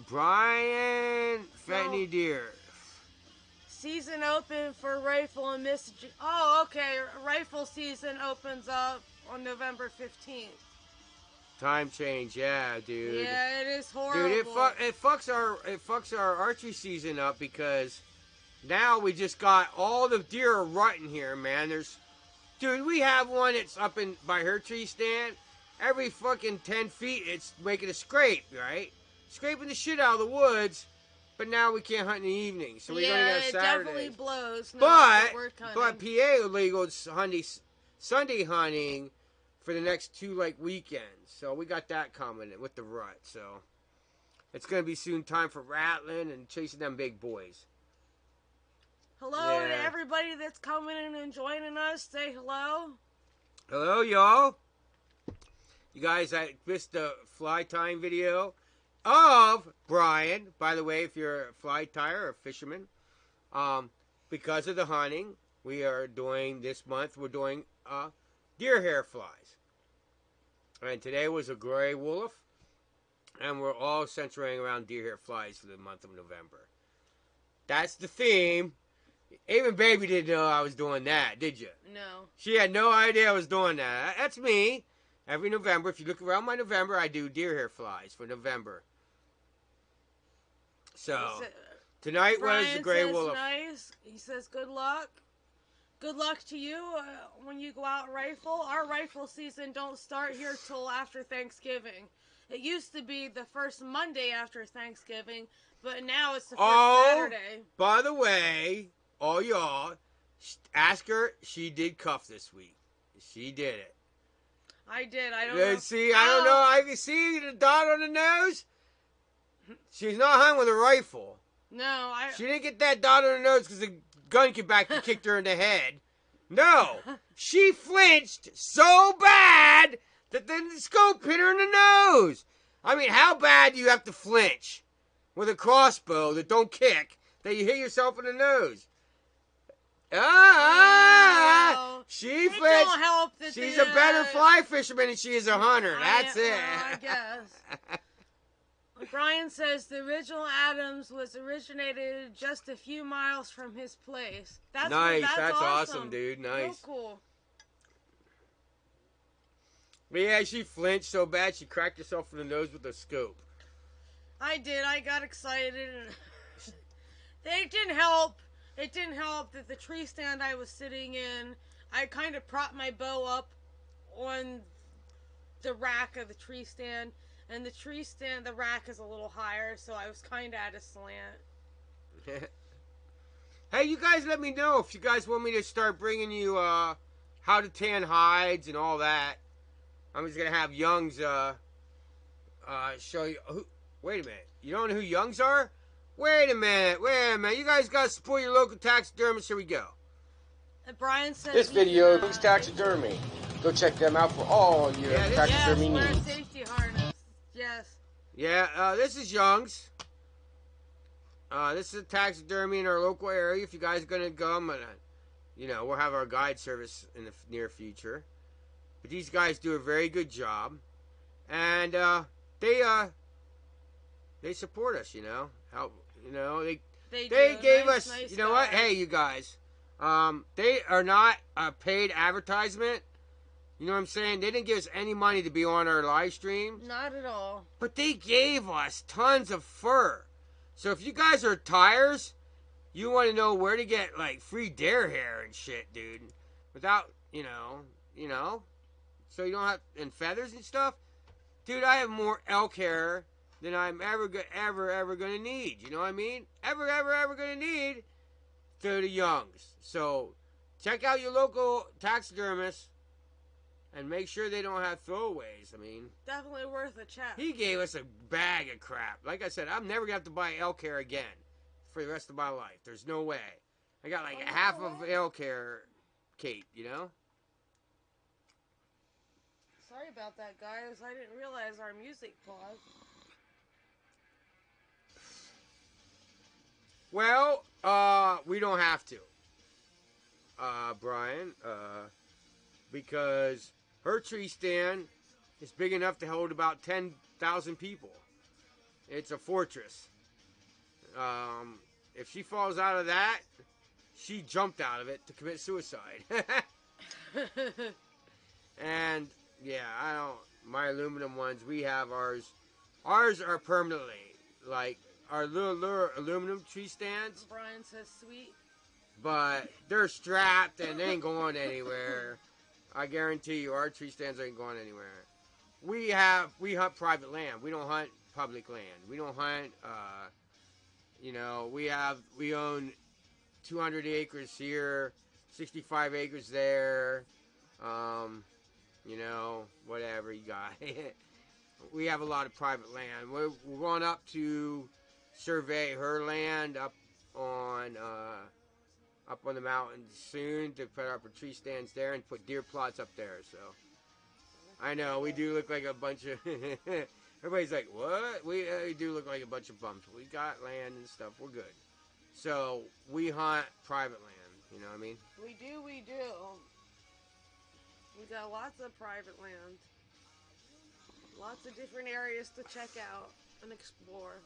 Brian Fatney Deer. Season open for rifle and messaging. Oh, okay. Rifle season opens up on November 15th. Time change, yeah, dude. Yeah, it is horrible. Dude, it fucks our archery season up because now we just got all the deer are rutting here, man. Dude, we have one that's up by her tree stand. Every fucking 10 feet, it's making a scrape, right? Scraping the shit out of the woods, but now we can't hunt in the evening, so we only got Saturdays. Yeah, it definitely blows. But PA illegal Sunday hunting for the next 2 weekends, so we got that coming with the rut. So it's gonna be soon time for rattling and chasing them big boys. Hello to everybody that's coming in and joining us. Say hello. Hello, y'all. You guys, I missed the fly tying video of Brian. By the way, if you're a fly tyer or a fisherman, because of the hunting, we are doing this month, we're doing deer hair flies. And today was a gray wolf, and we're all centering around deer hair flies for the month of November. That's the theme. Even baby didn't know I was doing that, did you? No. She had no idea I was doing that. That's me. Every November, if you look around my November, I do deer hair flies for November. So, tonight was the gray wolf. Nice. He says good luck. Good luck to you when you go out rifle. Our rifle season don't start here till after Thanksgiving. It used to be the first Monday after Thanksgiving, but now it's the first Saturday. By the way, all y'all, ask her. She did cuff this week. She did it. I did. I don't know. See, I don't know. I can see the dot on the nose. She's not hunting with a rifle. No, She didn't get that dot on the nose because the gun came back and kicked her in the head. No, she flinched so bad that the scope hit her in the nose. I mean, how bad do you have to flinch with a crossbow that don't kick that you hit yourself in the nose? She flinched. Don't help that She's a better fly fisherman than she is a hunter. That's it. I guess. Brian says the original Adams was originated just a few miles from his place. That's nice. That's awesome, dude. Nice. So cool. But yeah, she flinched so bad she cracked herself in the nose with a scope. I did. I got excited. They didn't help it didn't help that the tree stand I was sitting in, I kind of propped my bow up on the rack of the tree stand, and the rack is a little higher, so I was kind of at a slant. Hey, you guys let me know if you guys want me to start bringing you how to tan hides and all that. I'm just going to have Youngs show you. Wait a minute. You don't know who Youngs are? Wait a minute. You guys got to support your local taxidermist. Here we go. And Brian said This video is taxidermy. Go check them out for all your taxidermy wear needs. a safety harness. Yes. Yeah, this is Young's. This is a taxidermy in our local area. If you guys are going to go, I'm going to, we'll have our guide service in the near future. But these guys do a very good job. And they support us, Help, they gave us, nice you know what? Hey, you guys. They are not a paid advertisement. You know what I'm saying? They didn't give us any money to be on our live stream. Not at all. But they gave us tons of fur. So if you guys are tires, you want to know where to get like free dare hair and shit, dude. Without, so you don't have, and feathers and stuff. Dude, I have more elk hair than I'm ever going to need. You know what I mean? Ever going to need to the Youngs. So check out your local taxidermist and make sure they don't have throwaways. I mean, definitely worth a check. He gave us a bag of crap. Like I said, I'm never going to have to buy elk hair again for the rest of my life. There's no way. I got like half of elk hair cape, Sorry about that, guys. I didn't realize our music paused. Well, we don't have to, Brian, because her tree stand is big enough to hold about 10,000 people. It's a fortress. If she falls out of that, she jumped out of it to commit suicide. And yeah, my aluminum ones, we have ours are permanently, like our little aluminum tree stands. Brian says sweet. But they're strapped and they ain't going anywhere. I guarantee you our tree stands ain't going anywhere. We hunt private land. We don't hunt public land. We don't hunt, we own 200 acres here, 65 acres there, whatever you got. We have a lot of private land. We're going up to survey her land up on the mountains soon to put up our tree stands there and put deer plots up there. So I know we do look like a bunch of everybody's like, what? We do look like a bunch of bums. We got land and stuff. We're good. So we hunt private land. You know what I mean? We do. We got lots of private land. Lots of different areas to check out and explore.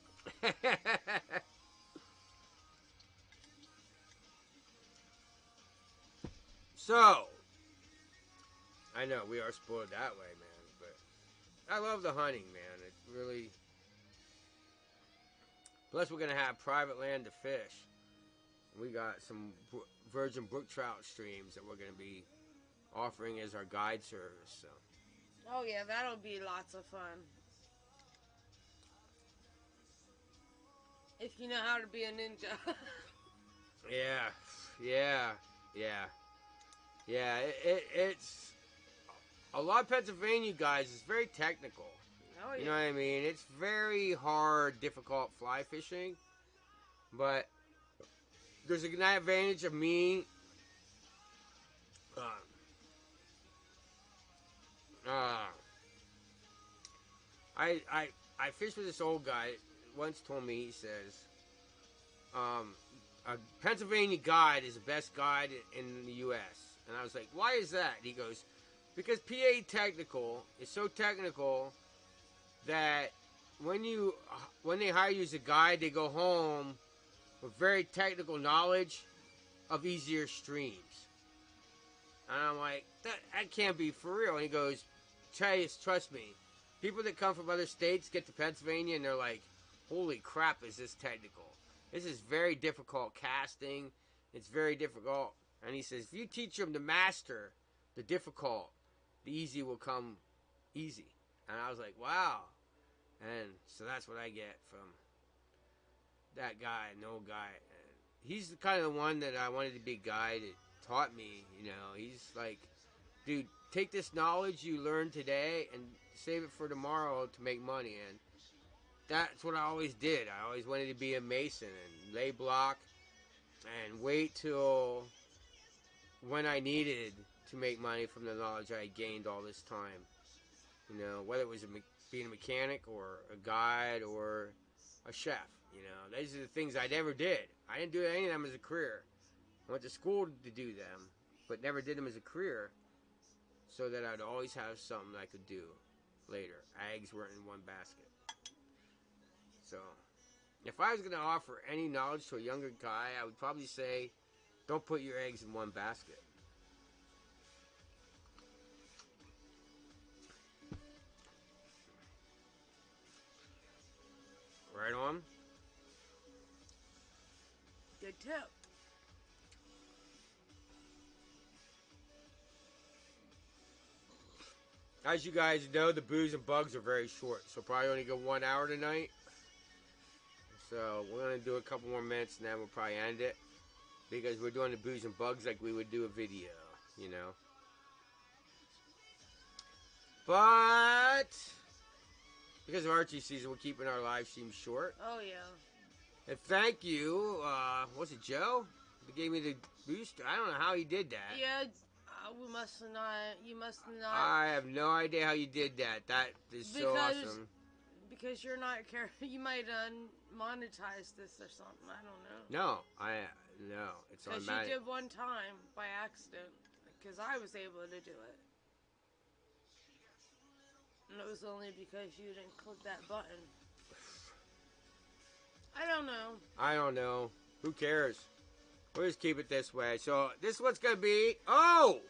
So, I know we are spoiled that way, man, but I love the hunting, man. It really... Plus, we're going to have private land to fish. We got some virgin brook trout streams that we're going to be offering as our guide service, so... Oh yeah, that'll be lots of fun. If you know how to be a ninja. Yeah. It's a lot of Pennsylvania guys is very technical. Oh yeah. You know what I mean? It's very hard, difficult fly fishing. But there's an advantage of me I fished with this old guy. Once told me, he says, a Pennsylvania guide is the best guide in the U.S. And I was like, why is that? He goes, because PA technical is so technical that when they hire you as a guide, they go home with very technical knowledge of easier streams. And I'm like, that can't be for real. And he goes, trust me. People that come from other states get to Pennsylvania and they're like, holy crap, is this technical. This is very difficult casting, It's very difficult. And he says, if you teach them to master the difficult, the easy will come easy. And I was like, wow. And so that's what I get from that guy, an old guy. And he's the kind of the one that I wanted to be a guy that taught me, you know. He's like, dude, take this knowledge you learned today and save it for tomorrow to make money. And that's what I always did. I always wanted to be a mason and lay block and wait till when I needed to make money from the knowledge I gained all this time. You know, whether it was being a mechanic or a guide or a chef. You know, these are the things I never did. I didn't do any of them as a career. I went to school to do them, but never did them as a career, so that I'd always have something I could do later. Eggs weren't in one basket. So, if I was going to offer any knowledge to a younger guy, I would probably say, don't put your eggs in one basket. Right on? Good tip. As you guys know, the booze and bugs are very short, so probably only go 1 hour tonight. So we're going to do a couple more minutes and then we'll probably end it. Because we're doing the booze and bugs like we would do a video, you know. But because of Archie season, we're keeping our live stream short. Oh, yeah. And thank you, was it Joe? That gave me the booster. I don't know how he did that. Yeah, we must not. You must not. I have no idea how you did that. That is so awesome. Because you're not careful. You might monetize this or something. I don't know. No, it's because automatic. you did one time by accident. Because I was able to do it. And it was only because you didn't click that button. I don't know. Who cares? We'll just keep it this way. So this one's gonna be. Oh,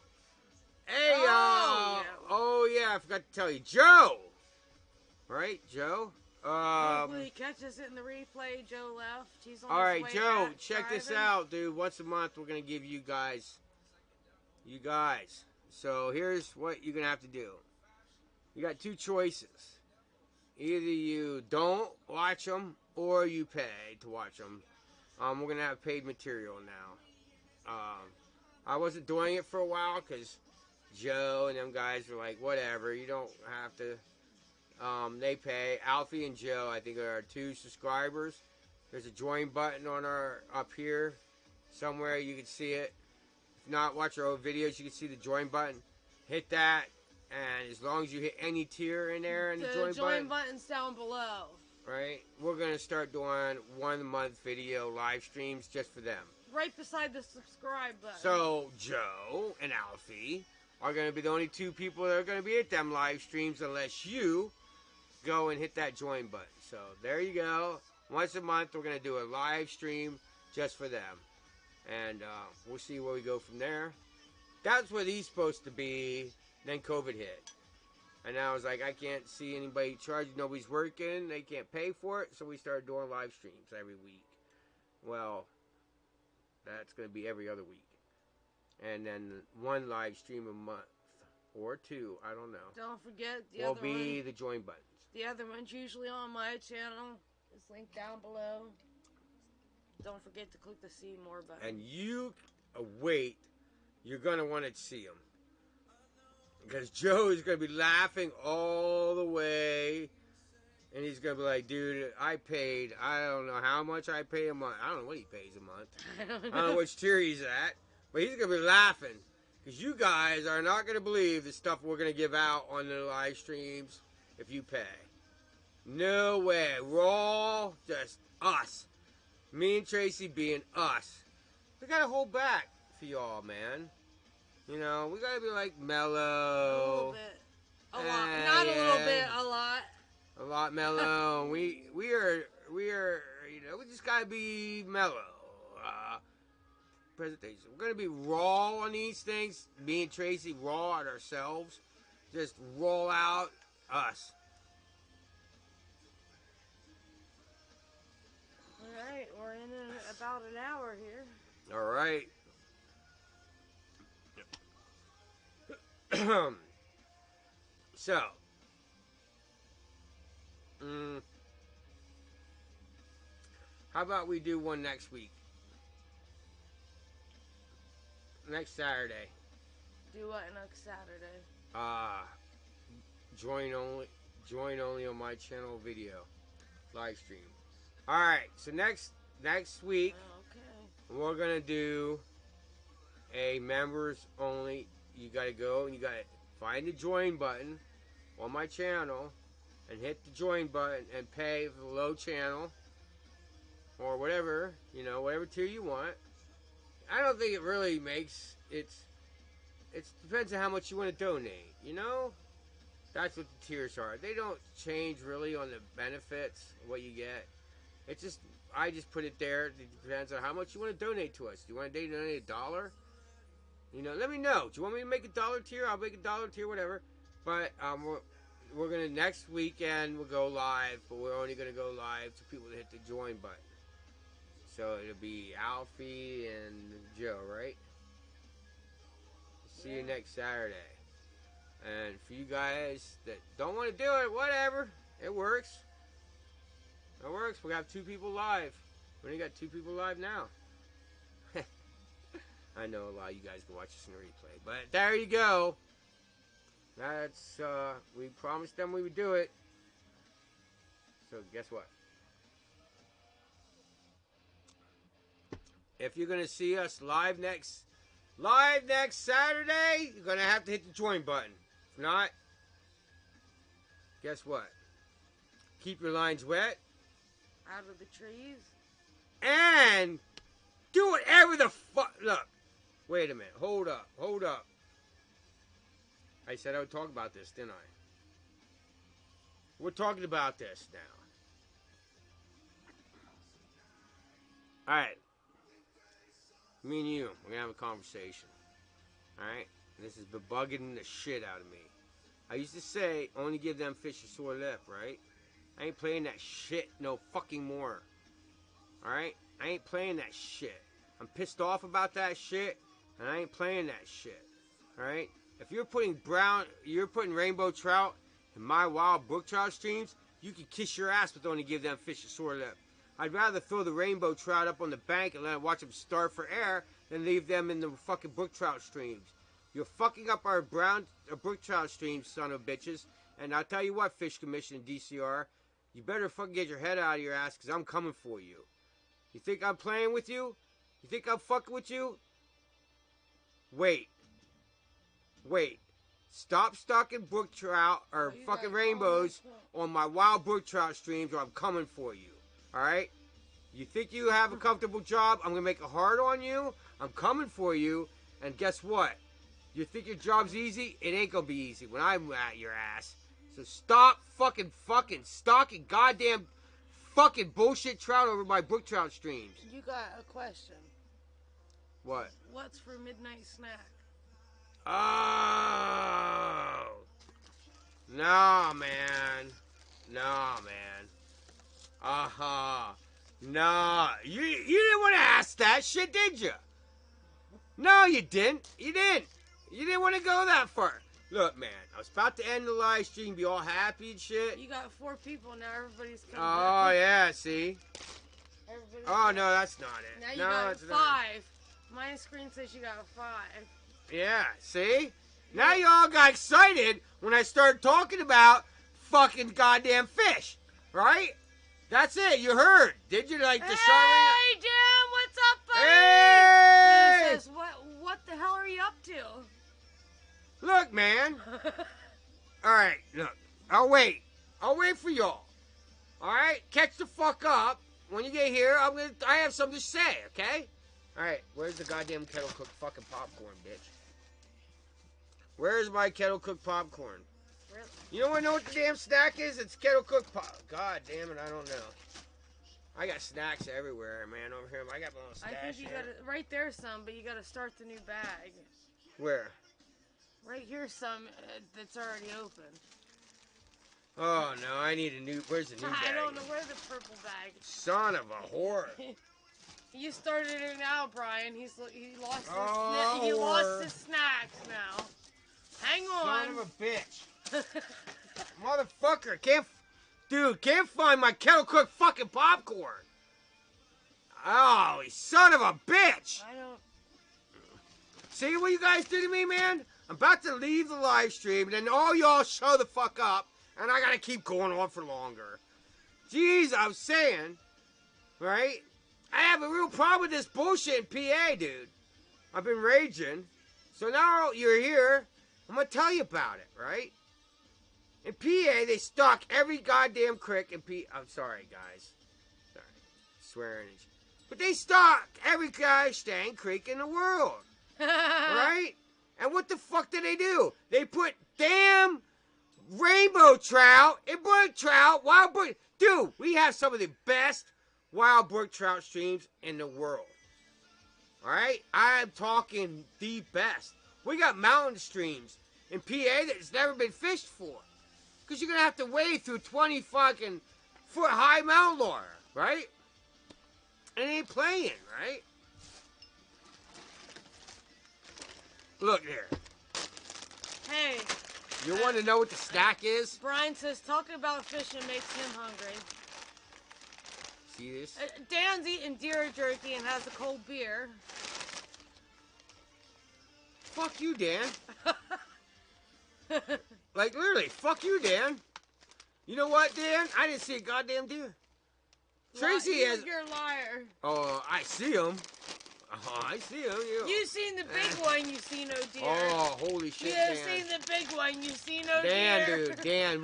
hey, I forgot to tell you, Joe. Right, Joe. Hopefully he catches it in the replay. Joe left. He's on all his right, way Joe. back Check driving. this out, dude. Once a month, we're gonna give you guys. So here's what you're gonna have to do. You got two choices. Either you don't watch them or you pay to watch them. We're going to have paid material now. I wasn't doing it for a while because Joe and them guys were like, whatever, you don't have to. They pay. Alfie and Joe, I think, are our 2 subscribers. There's a join button on up here somewhere. You can see it. If not, watch our old videos. You can see the join button. Hit that. And as long as you hit any tier in there and the join button's down below. Right? We're going to start doing 1 month video live streams just for them. Right beside the subscribe button. So, Joe and Alfie are going to be the only 2 people that are going to be at them live streams unless you go and hit that join button. So, there you go. Once a month, we're going to do a live stream just for them. And we'll see where we go from there. That's what he's supposed to be. Then COVID hit. And I was like, I can't see anybody charging. Nobody's working. They can't pay for it. So we started doing live streams every week. Well, that's going to be every other week. And then 1 live stream a month. Or 2. I don't know. Don't forget the will other be one. The join buttons. The other one's usually on my channel. It's linked down below. Don't forget to click the see more button. And you wait. You're going to want to see them. Because Joe is going to be laughing all the way. And he's going to be like, dude, I don't know how much I pay a month. I don't know what he pays a month. I don't know which tier he's at. But he's going to be laughing. Because you guys are not going to believe the stuff we're going to give out on the live streams if you pay. No way. We're all just us. Me and Tracy being us. We got to hold back for y'all, man. You know, we gotta be like mellow. A little bit. A lot. Not a little bit, a lot. A lot mellow. we are, you know, we just gotta be mellow. Presentation. We're gonna be raw on these things. Me and Tracy raw at ourselves. Just roll out us. Alright, we're in about an hour here. All right. So, how about we do one next week? Next Saturday. Do what next Saturday? Join only on my channel video live stream. All right. So next week, we're gonna do a members only. You gotta go and you gotta find the join button on my channel and hit the join button and pay for the low channel or whatever, whatever tier you want. I don't think it really makes it depends on how much you want to donate, That's what the tiers are. They don't change really on the benefits, what you get. It's just, I just put it there. It depends on how much you want to donate to us. Do you want to donate $1? Let me know. Do you want me to make $1 tier? I'll make $1 tier, whatever. But we're gonna next weekend we'll go live, but we're only gonna go live to people that hit the join button. So it'll be Alfie and Joe, right? See you next Saturday. And for you guys that don't want to do it, whatever. It works. It works. We have 2 people live. We only got 2 people live now. I know a lot of you guys can watch this in replay. But there you go. That's, we promised them we would do it. So guess what? If you're going to see us live next Saturday, you're going to have to hit the join button. If not, guess what? Keep your lines wet. Out of the trees. And do whatever the fuck. Look, wait a minute. Hold up. I said I would talk about this, didn't I? We're talking about this now. Alright. Me and you, we're gonna have a conversation. Alright? This has been bugging the shit out of me. I used to say, only give them fish a sore lip, right? I ain't playing that shit no fucking more. Alright? I ain't playing that shit. I'm pissed off about that shit, and I ain't playing that shit. Alright? If you're putting rainbow trout in my wild brook trout streams, you can kiss your ass with only give them fish a sore lip. I'd rather throw the rainbow trout up on the bank and let them watch them starve for air than leave them in the fucking brook trout streams. You're fucking up our brook trout streams, son of bitches. And I'll tell you what, Fish Commission and DCR, you better fucking get your head out of your ass because I'm coming for you. You think I'm playing with you? You think I'm fucking with you? Wait. Stop stalking brook trout or fucking rainbows on my wild brook trout streams or I'm coming for you. Alright? You think you have a comfortable job? I'm going to make it hard on you. I'm coming for you. And guess what? You think your job's easy? It ain't going to be easy when I'm at your ass. So stop fucking stalking goddamn fucking bullshit trout over my brook trout streams. You got a question. What? What's for midnight snack? Oh. No, man. No. You didn't want to ask that shit, did you? No, you didn't. You didn't want to go that far. Look, man, I was about to end the live stream, be all happy and shit. You got 4 people now. Everybody's coming. Oh, yeah, see? Oh, no, that's not it. Now you got 5. My screen says you got 5. Yeah, see? Now you all got excited when I started talking about fucking goddamn fish, right? That's it. You heard. Did you like the shot? Hey, Jim, what's up, buddy? Hey! He says, what the hell are you up to? Look, man. All right, look. I'll wait for y'all. All right? Catch the fuck up. When you get here, I have something to say, okay? All right, where's the goddamn kettle cooked fucking popcorn, bitch? Where's my kettle cooked popcorn? Really? You don't know what the damn snack is? It's kettle cooked pop. God damn it, I don't know. I got snacks everywhere, man, over here. I got my little stash. I think you got to, right there some, but you got to start the new bag. Where? Right here some that's already open. Oh, no, I need a new, where's the new bag? I don't know where the purple bag. Son of a whore. You started it now, Brian. He lost his he Oh, lost his snacks now. Hang on. Son of a bitch. Motherfucker. Can't find my kettle cooked fucking popcorn. Oh, son of a bitch. I don't. See what you guys do to me, man? I'm about to leave the live stream, and then all y'all show the fuck up, and I gotta keep going on for longer. Jeez, I was saying, right? I have a real problem with this bullshit in PA, dude. I've been raging. So now you're here, I'm gonna tell you about it, right? In PA, they stock every goddamn crick in PA. I'm sorry, guys. Sorry. Swearing. But they stock every gosh dang creek in the world. Right? And what the fuck do? They put damn rainbow trout and brook trout, wild brook. Dude, we have some of the best wild brook trout streams in the world. Alright? I'm talking the best. We got mountain streams in PA that's never been fished for. Because you're going to have to wade through 20 fucking foot high mountain laurel, right? And it ain't playing, right? Look here. Hey. You want to know what the snack is? Brian says talking about fishing makes him hungry. See this? Dan's eating deer jerky and has a cold beer. Fuck you, Dan. Like, literally, fuck you, Dan. You know what, Dan? I didn't see a goddamn deer. Tracy has... You're a liar. Oh, I see him. Oh, I see him. You seen the big one, you see no deer. Oh, holy shit, You Dan. seen the big one, you see no Dan, deer. dude, Dan,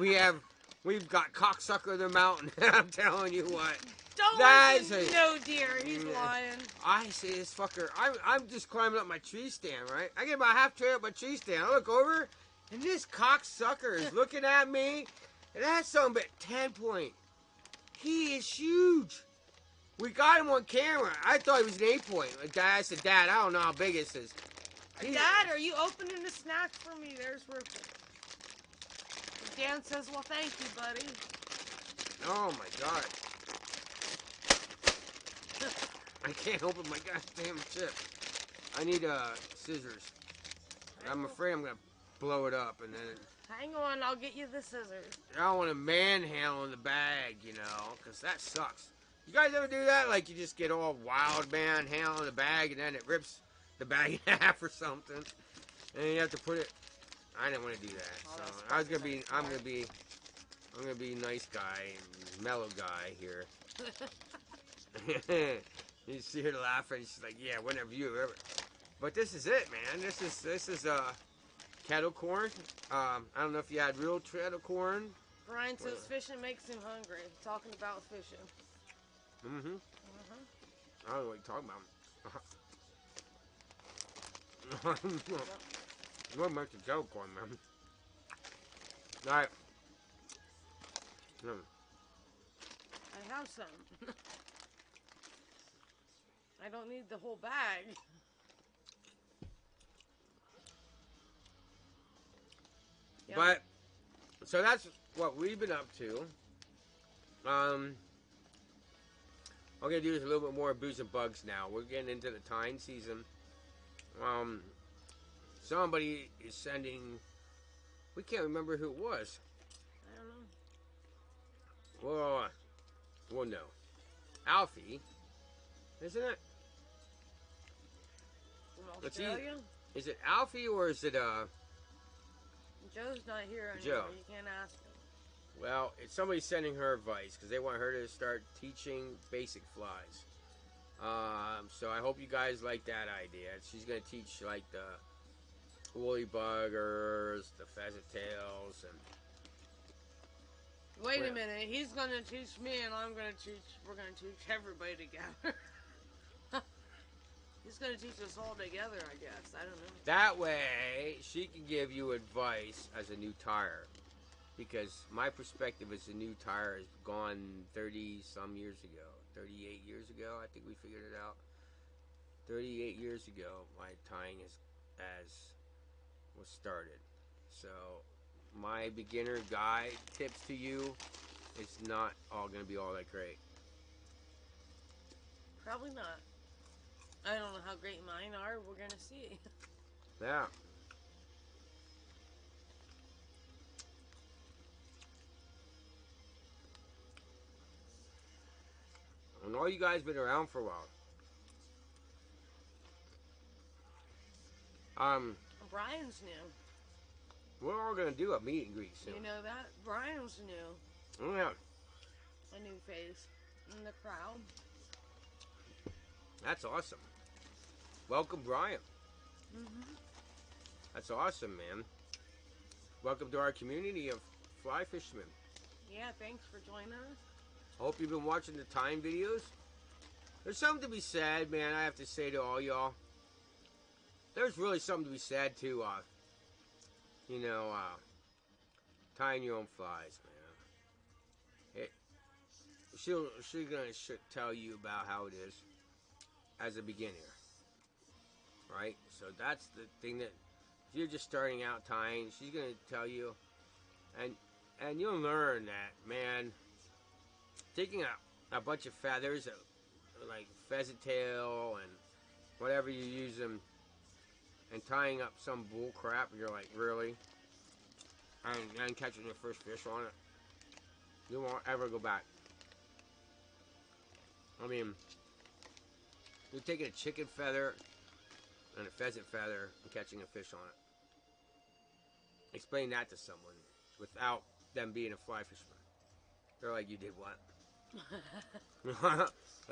we've got cocksucker of the mountain. I'm telling you what. Don't listen, no deer. He's lying. I see this fucker. I'm just climbing up my tree stand, right? I get about half tree up my tree stand. I look over, and this cocksucker is looking at me, and that's something but 10 point. He is huge. We got him on camera. I thought he was an 8 point. I said, Dad, I don't know how big this is. Dad, are you opening the snack for me? There's where Dan says, well, thank you, buddy. Oh, my God. I can't open my goddamn chip. I need scissors. I'm afraid I'm going to blow it up and then... Hang on, I'll get you the scissors. I don't want to manhandle in the bag, you know, because that sucks. You guys ever do that? Like you just get all wild manhandle in the bag and then it rips the bag in half or something. And then you have to put it... I didn't want to do that. So I was going to be... I'm going to be nice guy and mellow guy here. You see her laughing. She's like, yeah, whenever you ever. But this is it, man. This is kettle corn. I don't know if you had real kettle corn. Brian says fishing makes him hungry. Talking about fishing. Mm-hmm. I don't know what you're talking about. What makes the kettle corn, man? All right. I have some. I don't need the whole bag. But, so that's what we've been up to. I'm going to do this a little bit more booze and bugs now. We're getting into the tying season. Somebody is sending, we can't remember who it was. I don't know. Well, no. Alfie, isn't it? From Australia? Is it Alfie or is it, Joe's not here anymore. Joe. You can't ask him. Well, it's somebody sending her advice because they want her to start teaching basic flies. So I hope you guys like that idea. She's going to teach like the woolly buggers, the pheasant tails, and... Wait a minute. He's going to teach me and I'm going to teach... We're going to teach everybody together. He's going to teach us all together, I guess. I don't know. That way, she can give you advice as a new tire. Because my perspective as a new tire is gone 30-some years ago. 38 years ago, I think we figured it out. 38 years ago, my tying was started. So, my beginner guide tips to you, it's not all going to be all that great. Probably not. I don't know how great mine are. We're gonna see. Yeah. And all you guys been around for a while. Brian's new. We're all gonna do a meet and greet soon. You know that? Brian's new. Oh yeah. A new face in the crowd. That's awesome. Welcome, Brian. Mm-hmm. That's awesome, man. Welcome to our community of fly fishermen. Yeah, thanks for joining us. Hope you've been watching the time videos. There's something to be said, man, I have to say to all y'all. There's really something to be said to, tying your own flies, man. She's gonna tell you about how it is as a beginner, right? So that's the thing that if you're just starting out tying, she's gonna tell you, and you'll learn that, man. Taking a bunch of feathers, like pheasant tail and whatever you use them, and tying up some bull crap, and you're like, really? And catching your first fish on it, you won't ever go back. I mean, you're taking a chicken feather and a pheasant feather and catching a fish on it. Explain that to someone without them being a fly fisherman. They're like, you did what?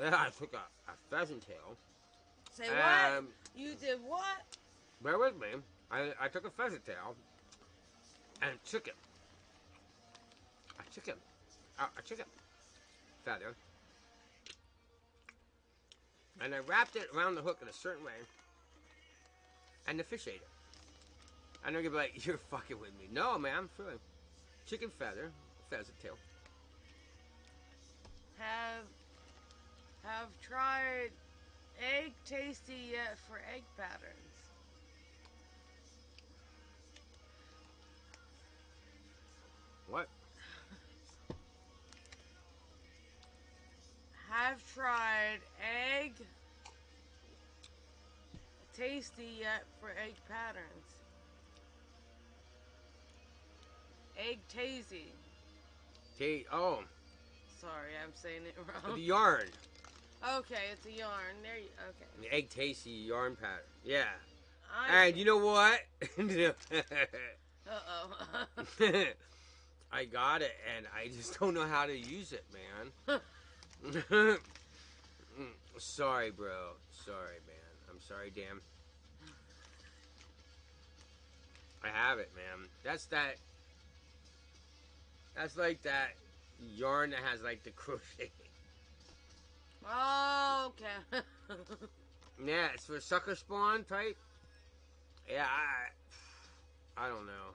Yeah, I took a pheasant tail. Say what? You did what? Bear with me. I took a pheasant tail and a chicken feather, and I wrapped it around the hook in a certain way, and the fish ate it. And they're gonna be like, you're fucking with me. No, man, I'm feeling chicken feather, pheasant tail. Have tried egg tasty yet for egg patterns? What? Have tried egg tasty yet for egg patterns? Egg tazy. Oh, Sorry, I'm saying it wrong. the yarn. Okay, it's a yarn. There you. Okay. The egg tasty yarn pattern. Yeah. I And you know what? Uh-oh. I got it, and I just don't know how to use it, man. Sorry, bro. Sorry, man. I'm sorry, damn. I have it, man. That's like that yarn that has like the crochet. Oh, okay. Yeah, it's for sucker spawn type. Yeah, I don't know.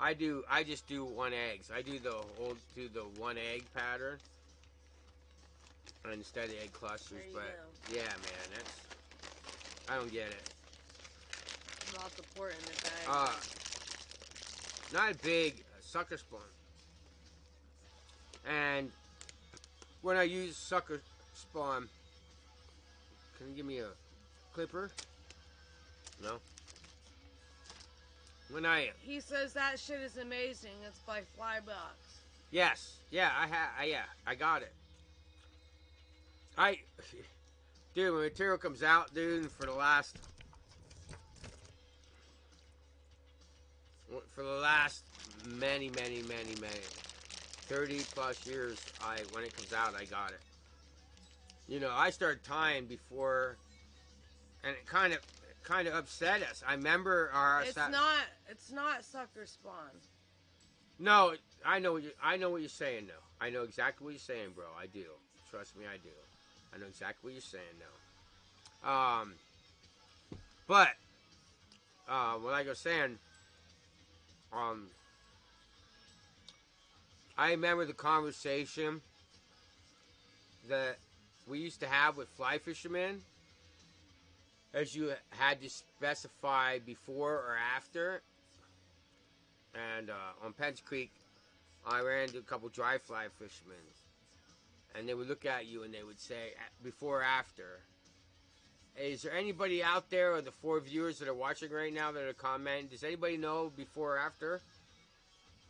I just do one eggs. I do the one egg pattern instead of egg clusters. But go. yeah, man, I don't get it. Not the port in the bag. Not a big sucker spawn. And when I use sucker spawn, can you give me a clipper? No. He says that shit is amazing. It's by Flybox. Yes, yeah, I got it. Dude, when material comes out, dude, for the last many 30 plus years, when it comes out, I got it. You know, I started tying before, and it kind of upset us. I remember It's not sucker spawn. No, I know what you're saying. No, I know exactly what you're saying, bro. I do. Trust me, I do. I know exactly what you're saying now. But like I was saying, I remember the conversation that we used to have with fly fishermen, as you had to specify before or after. And on Pence Creek, I ran into a couple dry fly fishermen, and they would look at you and they would say before or after, is there anybody out there, or the 4 viewers that are watching right now that are commenting? Does anybody know before or after?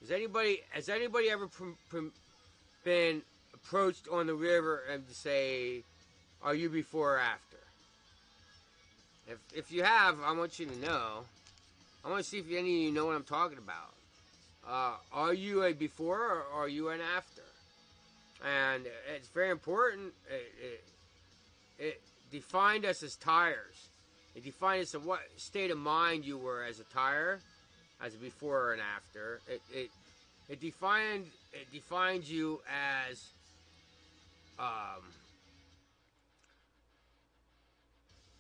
Has anybody ever been approached on the river and say, "Are you before or after?" If you have, I want you to know. I want to see if any of you know what I'm talking about. Are you a before or are you an after? And it's very important. It defined us as tires. It defined us of what state of mind you were as a tire, as a before or an after. It defined you as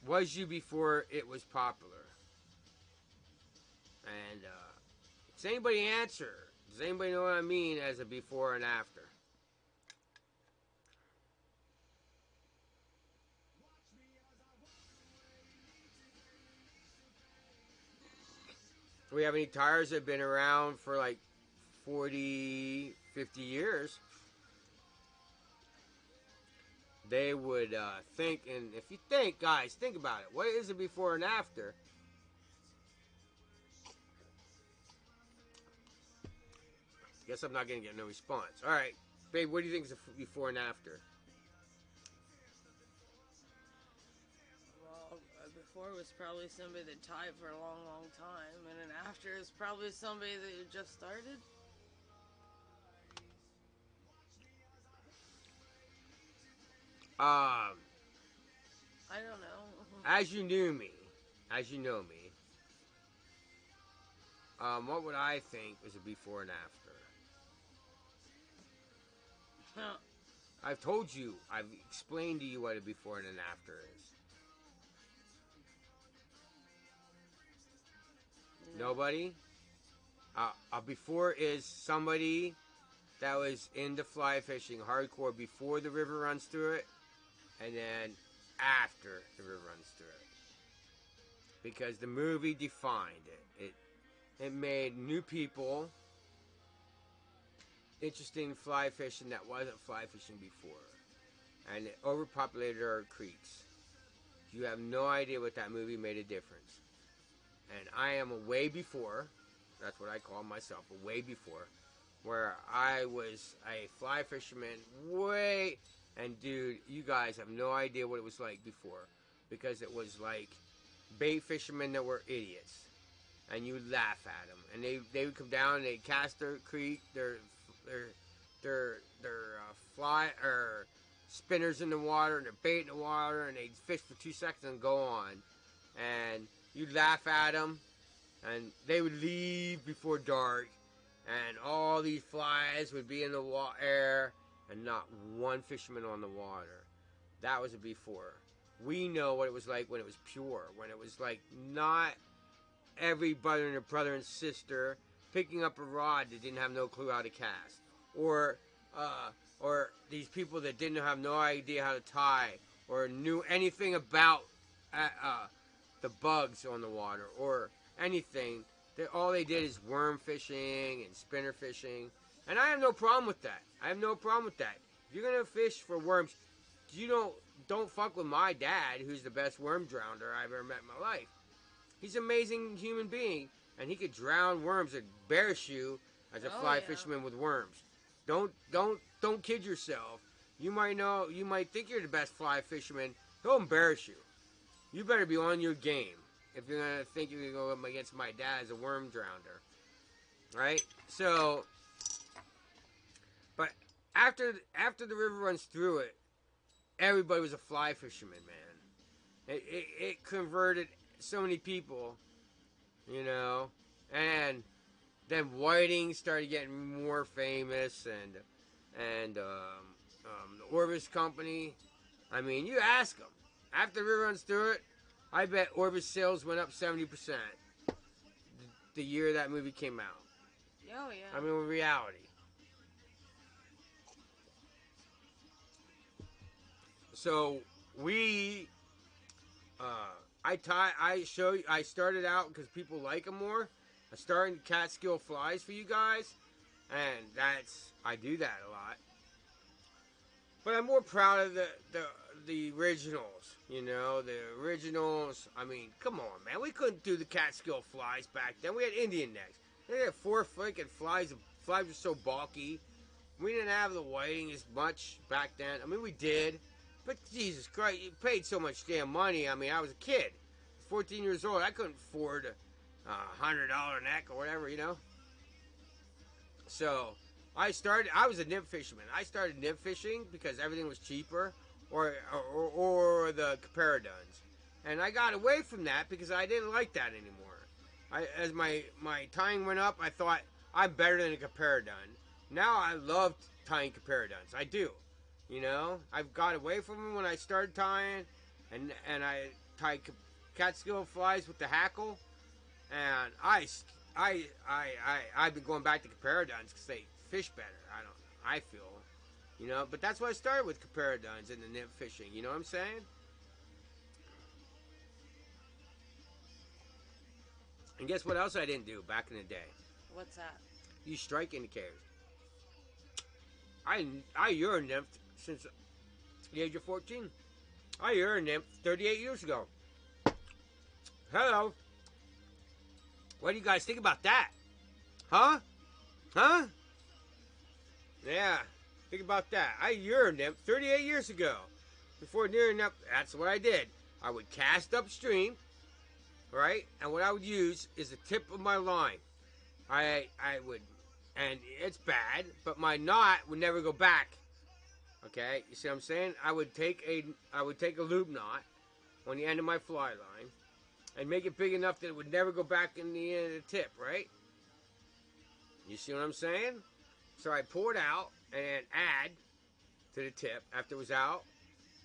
was you before it was popular. And does anybody answer? Does anybody know what I mean as a before and after? Do we have any tires that have been around for like 40, 50 years? They would think, and if you think, guys, think about it. What is it before and after? Guess I'm not going to get no response. All right, babe, what do you think is before and after? Well, before was probably somebody that tied for a long, long time, and then after is probably somebody that just started. I don't know. As you knew me, as you know me, what would I think is a before and after? I've told you, I've explained to you what a before and an after is. No. Nobody? A before is somebody that was into fly fishing hardcore before the river runs through it, and then after the river runs through it. Because the movie defined it. It made new people interested in fly fishing that wasn't fly fishing before. And it overpopulated our creeks. You have no idea what that movie made a difference. And I am a way before, that's what I call myself, a way before, where I was a fly fisherman and dude, you guys have no idea what it was like before. Because it was like bait fishermen that were idiots. And you laugh at them. And they would come down and they'd cast their creek, their fly or spinners in the water and their bait in the water, and they'd fish for 2 seconds and go on. And you'd laugh at them, and they would leave before dark, and all these flies would be in the air, and not one fisherman on the water. That was a before. We know what it was like when it was pure, when it was like not every brother and sister picking up a rod that didn't have no clue how to cast, or these people that didn't have no idea how to tie, or knew anything about the bugs on the water, or anything. All they did is worm fishing and spinner fishing, and I have no problem with that. I have no problem with that. If you're gonna fish for worms, you don't fuck with my dad, who's the best worm drowner I've ever met in my life. He's an amazing human being, and he could drown worms and embarrass you as a fly fisherman with worms. Don't kid yourself. You might think you're the best fly fisherman. He'll embarrass you. You better be on your game if you're gonna think you're gonna go up against my dad as a worm drowner, right? So, but after the river runs through it, everybody was a fly fisherman, man. It converted so many people, and then whiting started getting more famous, and the Orvis Company. I mean, you ask them. After the river runs through it, I bet Orvis sales went up 70% the year that movie came out. Oh, yeah. I mean, in reality. So I started out because people like them more. I started Catskill flies for you guys, and I do that a lot. But I'm more proud of the originals. You know, the originals. I mean, come on, man. We couldn't do the Catskill flies back then. We had Indian necks. They had 4 freaking flies. The flies were so bulky. We didn't have the whiting as much back then. I mean, we did. But Jesus Christ, you paid so much damn money. I mean, I was a kid. 14 years old. I couldn't afford a $100 neck or whatever, you know. So I was a nymph fisherman. I started nymph fishing because everything was cheaper, or the caparaduns. And I got away from that because I didn't like that anymore. As my tying went up, I thought I'm better than a caparadun. Now I love tying caparaduns. I do. You know, I've got away from them when I started tying, and I tie Catskill flies with the hackle, and I've been going back to caparaduns because they fish better. I feel, you know. But that's why I started with caparaduns and the nymph fishing. You know what I'm saying? And guess what else I didn't do back in the day? What's that? Use strike indicators. I euro nymphed since the age of 14. I euro nymphed 38 years ago. Hello. What do you guys think about that? Huh? Huh? Yeah. Think about that. I euro nymphed 38 years ago. Before near enough, that's what I did. I would cast upstream, right? And what I would use is the tip of my line. I would, and it's bad, but my knot would never go back. Okay, you see what I'm saying? I would take a loop knot on the end of my fly line and make it big enough that it would never go back in the end of the tip, right? You see what I'm saying? So I pull it out and add to the tip after it was out,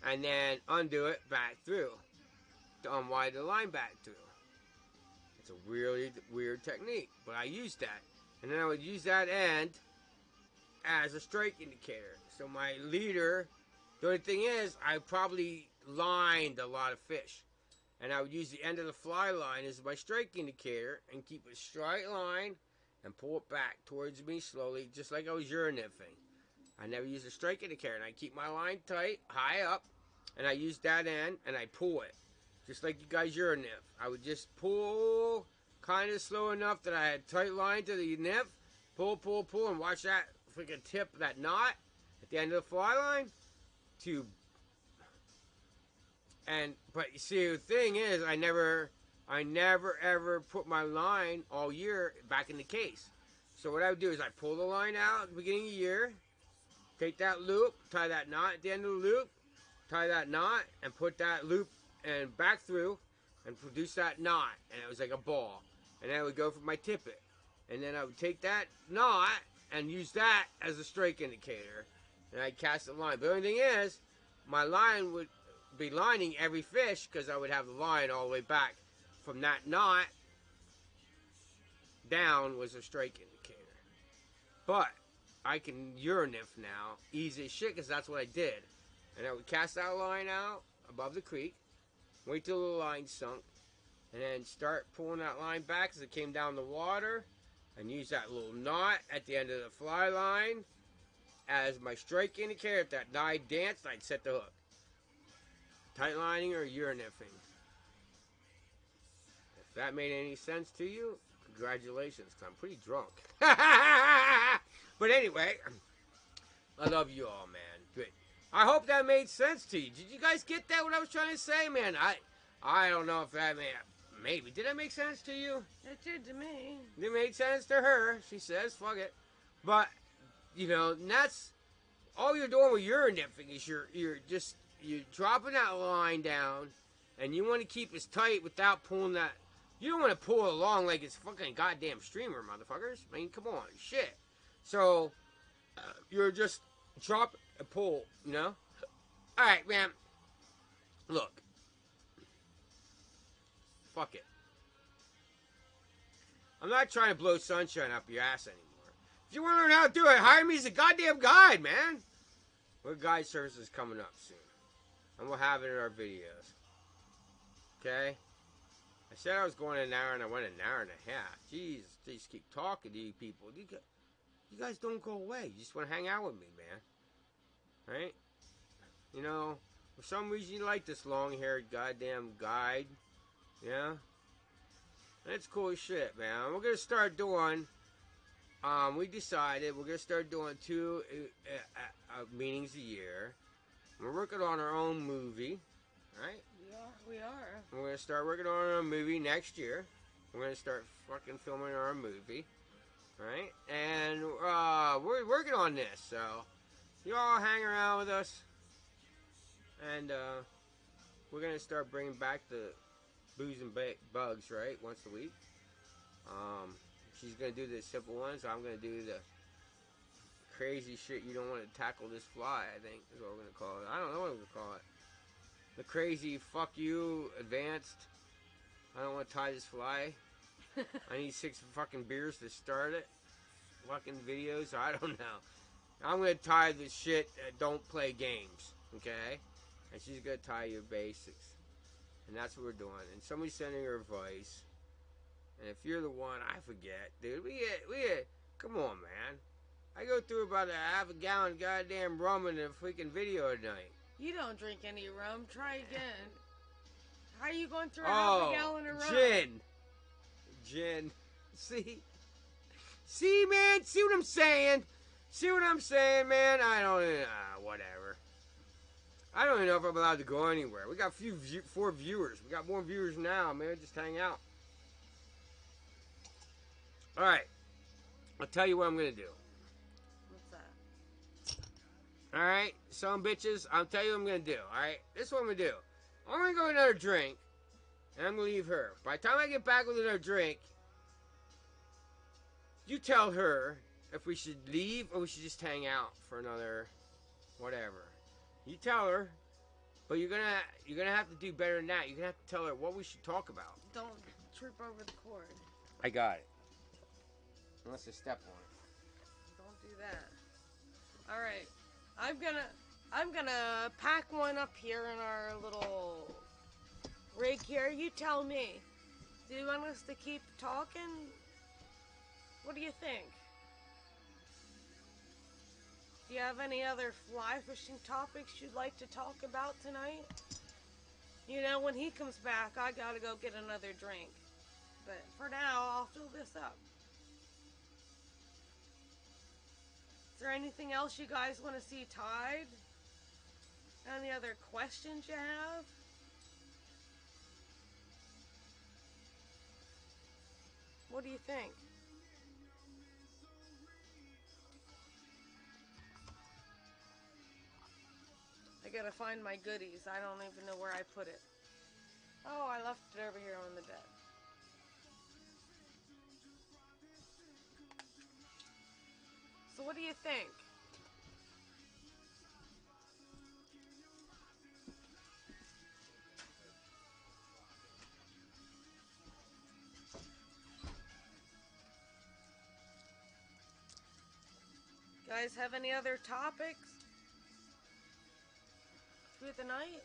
and then undo it back through to unwind the line back through. It's a really weird technique, but I used that. And then I would use that end as a strike indicator. So my leader, the only thing is, I probably lined a lot of fish. And I would use the end of the fly line as my strike indicator and keep a straight line and pull it back towards me slowly, just like I was euro-nymphing. I never use a strike indicator, and I keep my line tight, high up, and I use that end, and I pull it. Just like you guys euro-nymph. I would just pull kind of slow enough that I had tight line to the nymph, pull, and watch that freaking tip, that knot at the end of the fly line but you see, the thing is, I never ever put my line all year back in the case. So what I would do is I pull the line out at the beginning of the year, take that loop, tie that knot at the end of the loop, tie that knot, and put that loop and back through and produce that knot, and it was like a ball. And then I would go for my tippet. And then I would take that knot and use that as a strike indicator. And I'd cast the line. But the only thing is, my line would be lining every fish because I would have the line all the way back. From that knot down was a strike indicator. But I can euro-nymph now, easy as shit, because that's what I did. And I would cast that line out above the creek, wait till the line sunk, and then start pulling that line back as it came down the water, and use that little knot at the end of the fly line as my strike indicator. If that knot danced, I'd set the hook. Tight lining or euro-nymphing. If that made any sense to you, congratulations, because I'm pretty drunk. But anyway, I love you all, man. But I hope that made sense to you. Did you guys get that, what I was trying to say, man? I don't know if that maybe. Did that make sense to you? It did to me. It made sense to her. She says, fuck it. But, you know, that's all you're doing with euro-nymphing is you're dropping that line down, and you want to keep it tight without pulling that. You don't want to pull it along like it's fucking goddamn streamer, motherfuckers. I mean, come on, shit. So, you're just drop and pull, you know? Alright, man. Look. Fuck it. I'm not trying to blow sunshine up your ass anymore. If you want to learn how to do it, hire me as a goddamn guide, man. Our guide service is coming up soon. And we'll have it in our videos. Okay? I said I was going an hour, and I went an hour and a half. Jeez, just keep talking to you people. You guys don't go away. You just want to hang out with me, man. Right? You know, for some reason you like this long-haired goddamn guide. Yeah? That's cool as shit, man. We're going to start doing, we decided we're going to start doing 2 meetings a year. We're working on our own movie, right? Yeah, we are. We're going to start working on our movie next year. We're going to start fucking filming our movie, right? And we're working on this, so you all hang around with us. And we're going to start bringing back the booze and bugs, right? Once a week. She's going to do the simple ones. I'm going to do the crazy shit you don't want to tackle this fly, I think is what we're going to call it. I don't know what we're going to call it. The crazy fuck you advanced. I don't want to tie this fly. I need 6 fucking beers to start it. Fucking videos. I don't know. I'm going to tie the shit that don't play games. Okay? And she's going to tie your basics. And that's what we're doing. And somebody's sending her advice. And if you're the one, I forget. Dude, come on, man. I go through about a half a gallon goddamn rum in a freaking video a night. You don't drink any rum. Try again. How are you going through half a gallon of rum? Gin. See, man? See what I'm saying? See what I'm saying, man? I don't... whatever. I don't even know if I'm allowed to go anywhere. We got 4 viewers. We got more viewers now, man. Just hang out. Alright. I'll tell you what I'm going to do. What's that? Alright? Some bitches, I'll tell you what I'm going to do. Alright? This is what I'm going to do. I'm going to go another drink. And I'm going to leave her. By the time I get back with another drink, you tell her if we should leave or we should just hang out for another whatever. You tell her, but you're gonna have to do better than that. You're gonna have to tell her what we should talk about. Don't trip over the cord. I got it. Unless I step on it. Don't do that. All right, I'm gonna pack one up here in our little rig here. You tell me. Do you want us to keep talking? What do you think? Do you have any other fly fishing topics you'd like to talk about tonight? You know, when he comes back, I gotta go get another drink. But for now, I'll fill this up. Is there anything else you guys want to see tied? Any other questions you have? What do you think? I gotta find my goodies. I don't even know where I put it. Oh, I left it over here on the bed. So what do you think? Guys have any other topics through the night?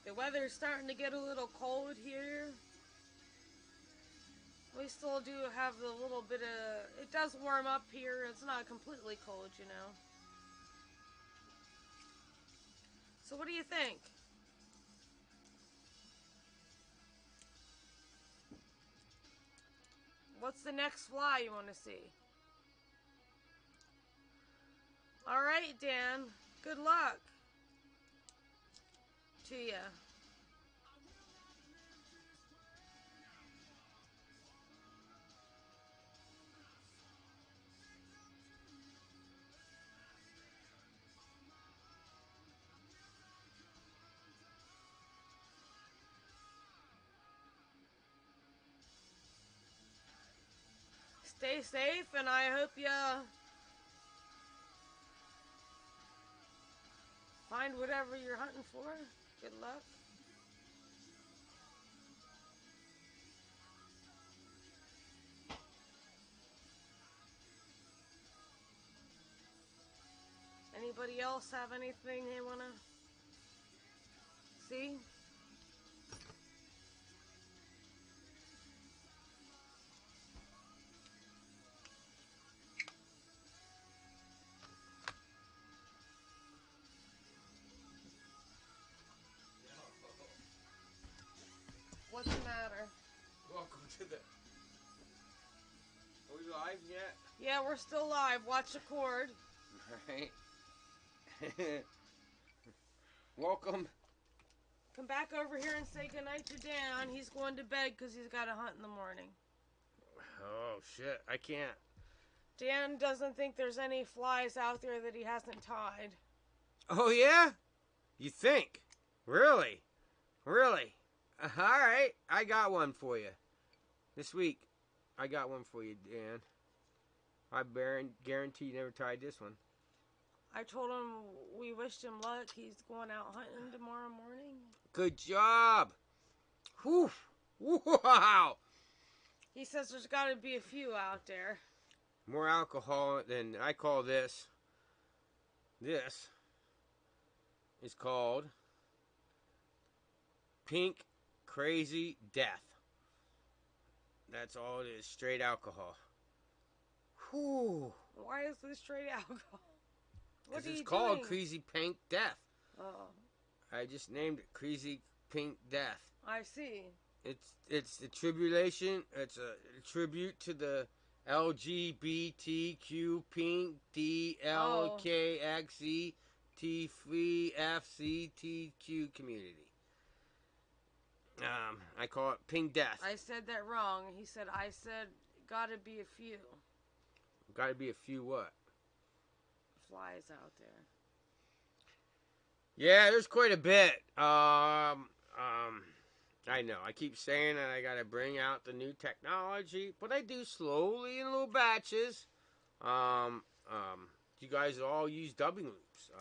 The weather's starting to get a little cold here. We still do have a little bit of... It does warm up here. It's not completely cold, you know. So what do you think? What's the next fly you want to see? Alright, Dan. Good luck to ya. Stay safe, and I hope you find whatever you're hunting for. Good luck. Any Anybody else have anything they want to see? What's the matter? Welcome to the... Are we live yet? Yeah, we're still live. Watch the cord. Right. Welcome. Come back over here and say goodnight to Dan. He's going to bed because he's got to hunt in the morning. Oh, shit. I can't. Dan doesn't think there's any flies out there that he hasn't tied. Oh, yeah? You think? Really? Really? All right. I got one for you. This week, I got one for you, Dan. I guarantee you never tried this one. I told him we wished him luck. He's going out hunting tomorrow morning. Good job. Whew. Wow. He says there's got to be a few out there. More alcohol than I call this. This is called Pink Crazy Death. That's all it is. Straight alcohol. Whew. Why is this straight alcohol? What Because are it's you called doing? Crazy Pink Death. Oh, I just named it Crazy Pink Death. I see. It's the tribulation. It's a tribute to the LGBTQ pink DLKXET3FCTQ community. I call it Pink Death. I said that wrong. He said, I said, gotta be a few Got to be a few what? flies out there. Yeah, there's quite a bit. I know. I keep saying that I got to bring out the new technology, but I do slowly in little batches. You guys all use dubbing loops.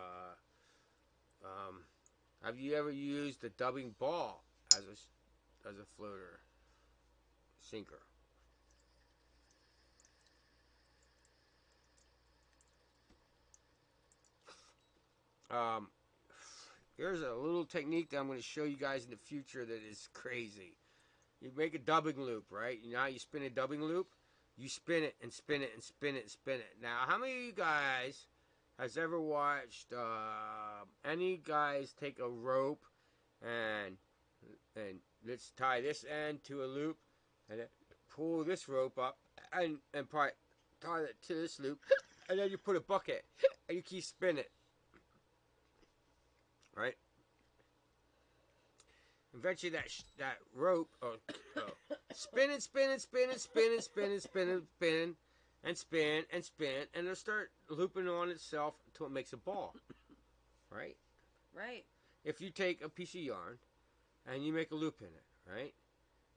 Have you ever used the dubbing ball as a floater sinker? Here's a little technique that I'm going to show you guys in the future that is crazy. You make a dubbing loop, right? You know how you spin a dubbing loop? You spin it and spin it and spin it and spin it. Now, how many of you guys has ever watched any guys take a rope and let's tie this end to a loop and then pull this rope up and tie it to this loop and then you put a bucket and you keep spinning it. Right? Eventually that rope spin and spin and spin and spin and spin and spin and spin and spin and spin and it'll start looping on itself until it makes a ball. Right? Right. If you take a piece of yarn and you make a loop in it, right?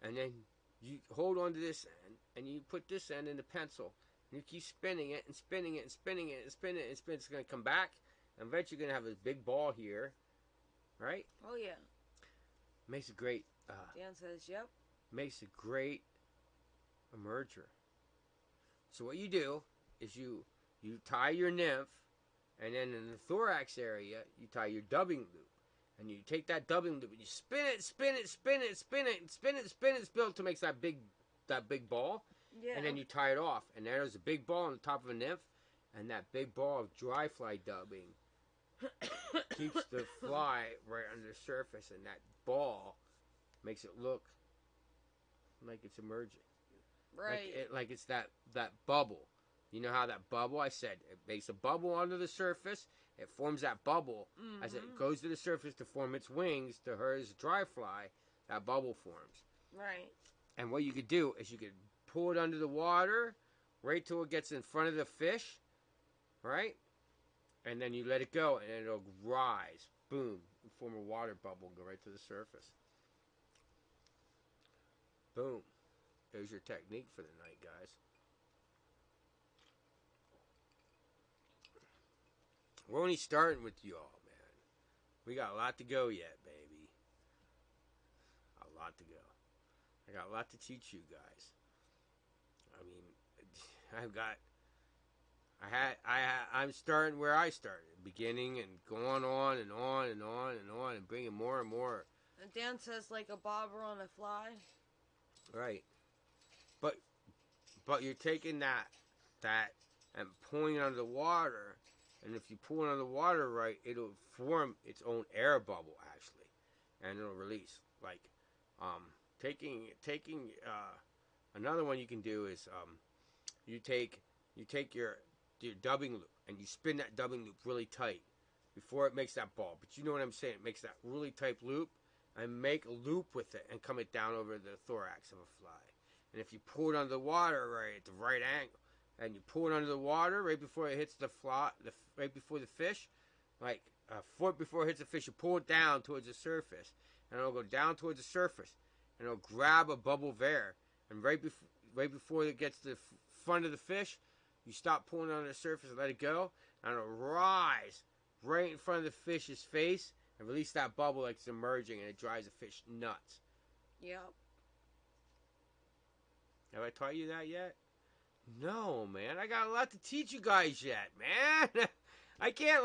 And then you hold on to this end and you put this end in the pencil and you keep spinning it and spinning it and spinning it and spinning it and spinning it. It's going to come back and eventually you're going to have a big ball here. Right? Oh, yeah. Makes a great... Dan says, yep. Makes a great emerger. So what you do is you tie your nymph, and then in the thorax area, you tie your dubbing loop. And you take that dubbing loop, and you spin it, spin it, spin it, spin it, spin it, spin it, spin it, until it makes that big ball. Yeah. And then you tie it off. And there's a big ball on the top of a nymph, and that big ball of dry fly dubbing keeps the fly right under the surface, and that ball makes it look like it's emerging. Right. Like it's that bubble. You know how that bubble, I said, it makes a bubble under the surface. It forms that bubble. Mm-hmm. As it goes to the surface to form its wings, to her as a dry fly, that bubble forms. Right. And what you could do is you could pull it under the water right till it gets in front of the fish, right? And then you let it go, and it'll rise. Boom. Form a water bubble and go right to the surface. Boom. There's your technique for the night, guys. We're only starting with you all, man. We got a lot to go yet, baby. A lot to go. I got a lot to teach you guys. I mean, I'm starting where I started, beginning and going on and on and on and on and bringing more and more. And Dan says like a bobber on a fly. Right, but you're taking that and pulling it under the water, and if you pull it under the water right, it'll form its own air bubble actually, and it'll release. Like, taking another one you can do is you take your dubbing loop and you spin that dubbing loop really tight before it makes that ball. But you know what I'm saying? It makes that really tight loop and make a loop with it and come it down over the thorax of a fly. And if you pull it under the water right at the right angle, and you pull it under the water right before it hits the fly, right before the fish, like a foot before it hits the fish, you pull it down towards the surface, and it'll go down towards the surface, and it'll grab a bubble of air, and right before it gets to the front of the fish, you stop pulling it on the surface and let it go, and it'll rise right in front of the fish's face and release that bubble like it's emerging, and it drives the fish nuts. Yep. Have I taught you that yet? No, man. I got a lot to teach you guys yet, man. I can't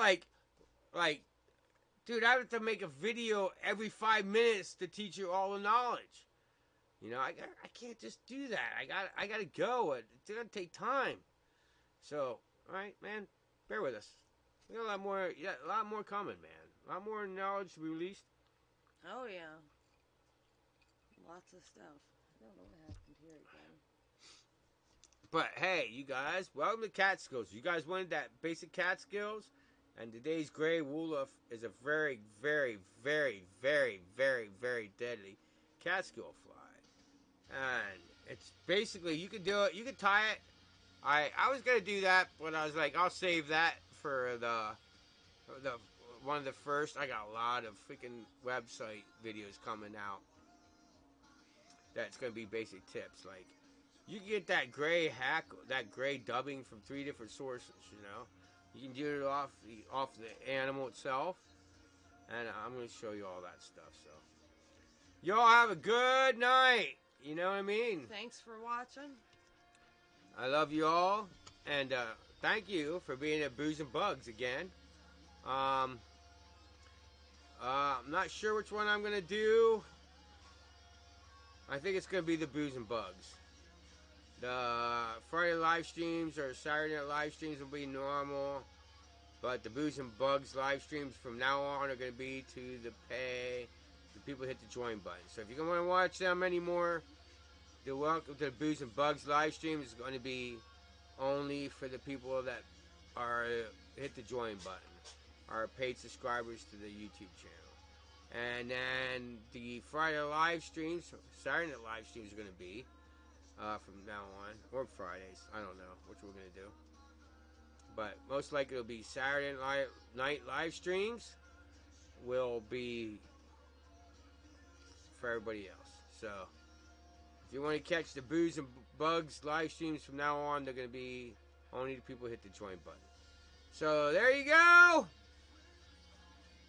dude, I have to make a video every 5 minutes to teach you all the knowledge. You know, I can't just do that. I gotta go. It's gonna take time. So, all right, man, bear with us. We got a lot more coming, man. A lot more knowledge to be released. Oh yeah. Lots of stuff. I don't know what happened here again. But hey, you guys, welcome to Cat Skills. You guys wanted that basic cat skills, and today's gray wolf is a very, very, very, very, very, very deadly cat skill fly. And it's basically, you can do it, you can tie it. I was gonna do that, but I was like, I'll save that for the one of the first. I got a lot of freaking website videos coming out. That's gonna be basic tips. Like, you can get that gray dubbing from 3 different sources. You know, you can do it off the animal itself, and I'm gonna show you all that stuff. So, y'all have a good night. You know what I mean? Thanks for watching. I love you all, and thank you for being at Booze and Bugs again. I'm not sure which one I'm gonna do. I think it's gonna be the Booze and Bugs. The Friday live streams or Saturday night live streams will be normal, but the Booze and Bugs live streams from now on are gonna be to the pay. The people hit the join button. So if you don't want to watch them anymore, the welcome to the Booze and Bugs live stream is going to be only for the people that are hit the join button, are paid subscribers to the YouTube channel. And then the Friday live streams, Saturday night live streams are going to be from now on, or Fridays. I don't know which we're going to do. But most likely it'll be Saturday night live streams will be for everybody else. So if you want to catch the Booze and Bugs live streams from now on, they're going to be only the people who hit the join button. So there you go.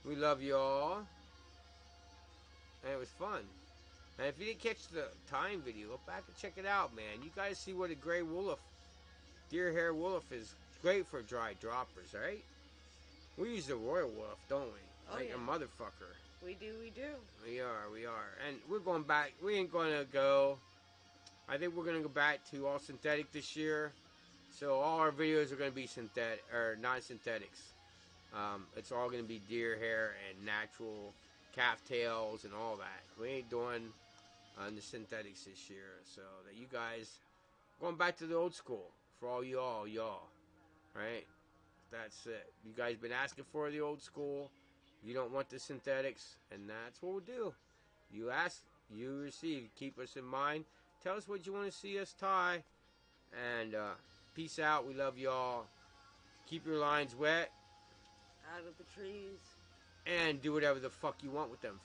We love you all. And it was fun. And if you didn't catch the time video, go back and check it out, man. You guys see what a gray wolf, deer hair wolf is great for dry droppers, right? We use the royal wolf, don't we? Oh, like yeah. a motherfucker. We do. We are. And we're going back. We ain't going to go. I think we're going to go back to all synthetic this year. So all our videos are going to be synthetic, or non-synthetics. It's all going to be deer hair and natural calf tails and all that. We ain't doing the synthetics this year. So that you guys, going back to the old school for all y'all. Right? That's it. You guys been asking for the old school. You don't want the synthetics, and that's what we'll do. You ask, you receive. Keep us in mind. Tell us what you want to see us tie. And peace out. We love y'all. Keep your lines wet. Out of the trees. And do whatever the fuck you want with them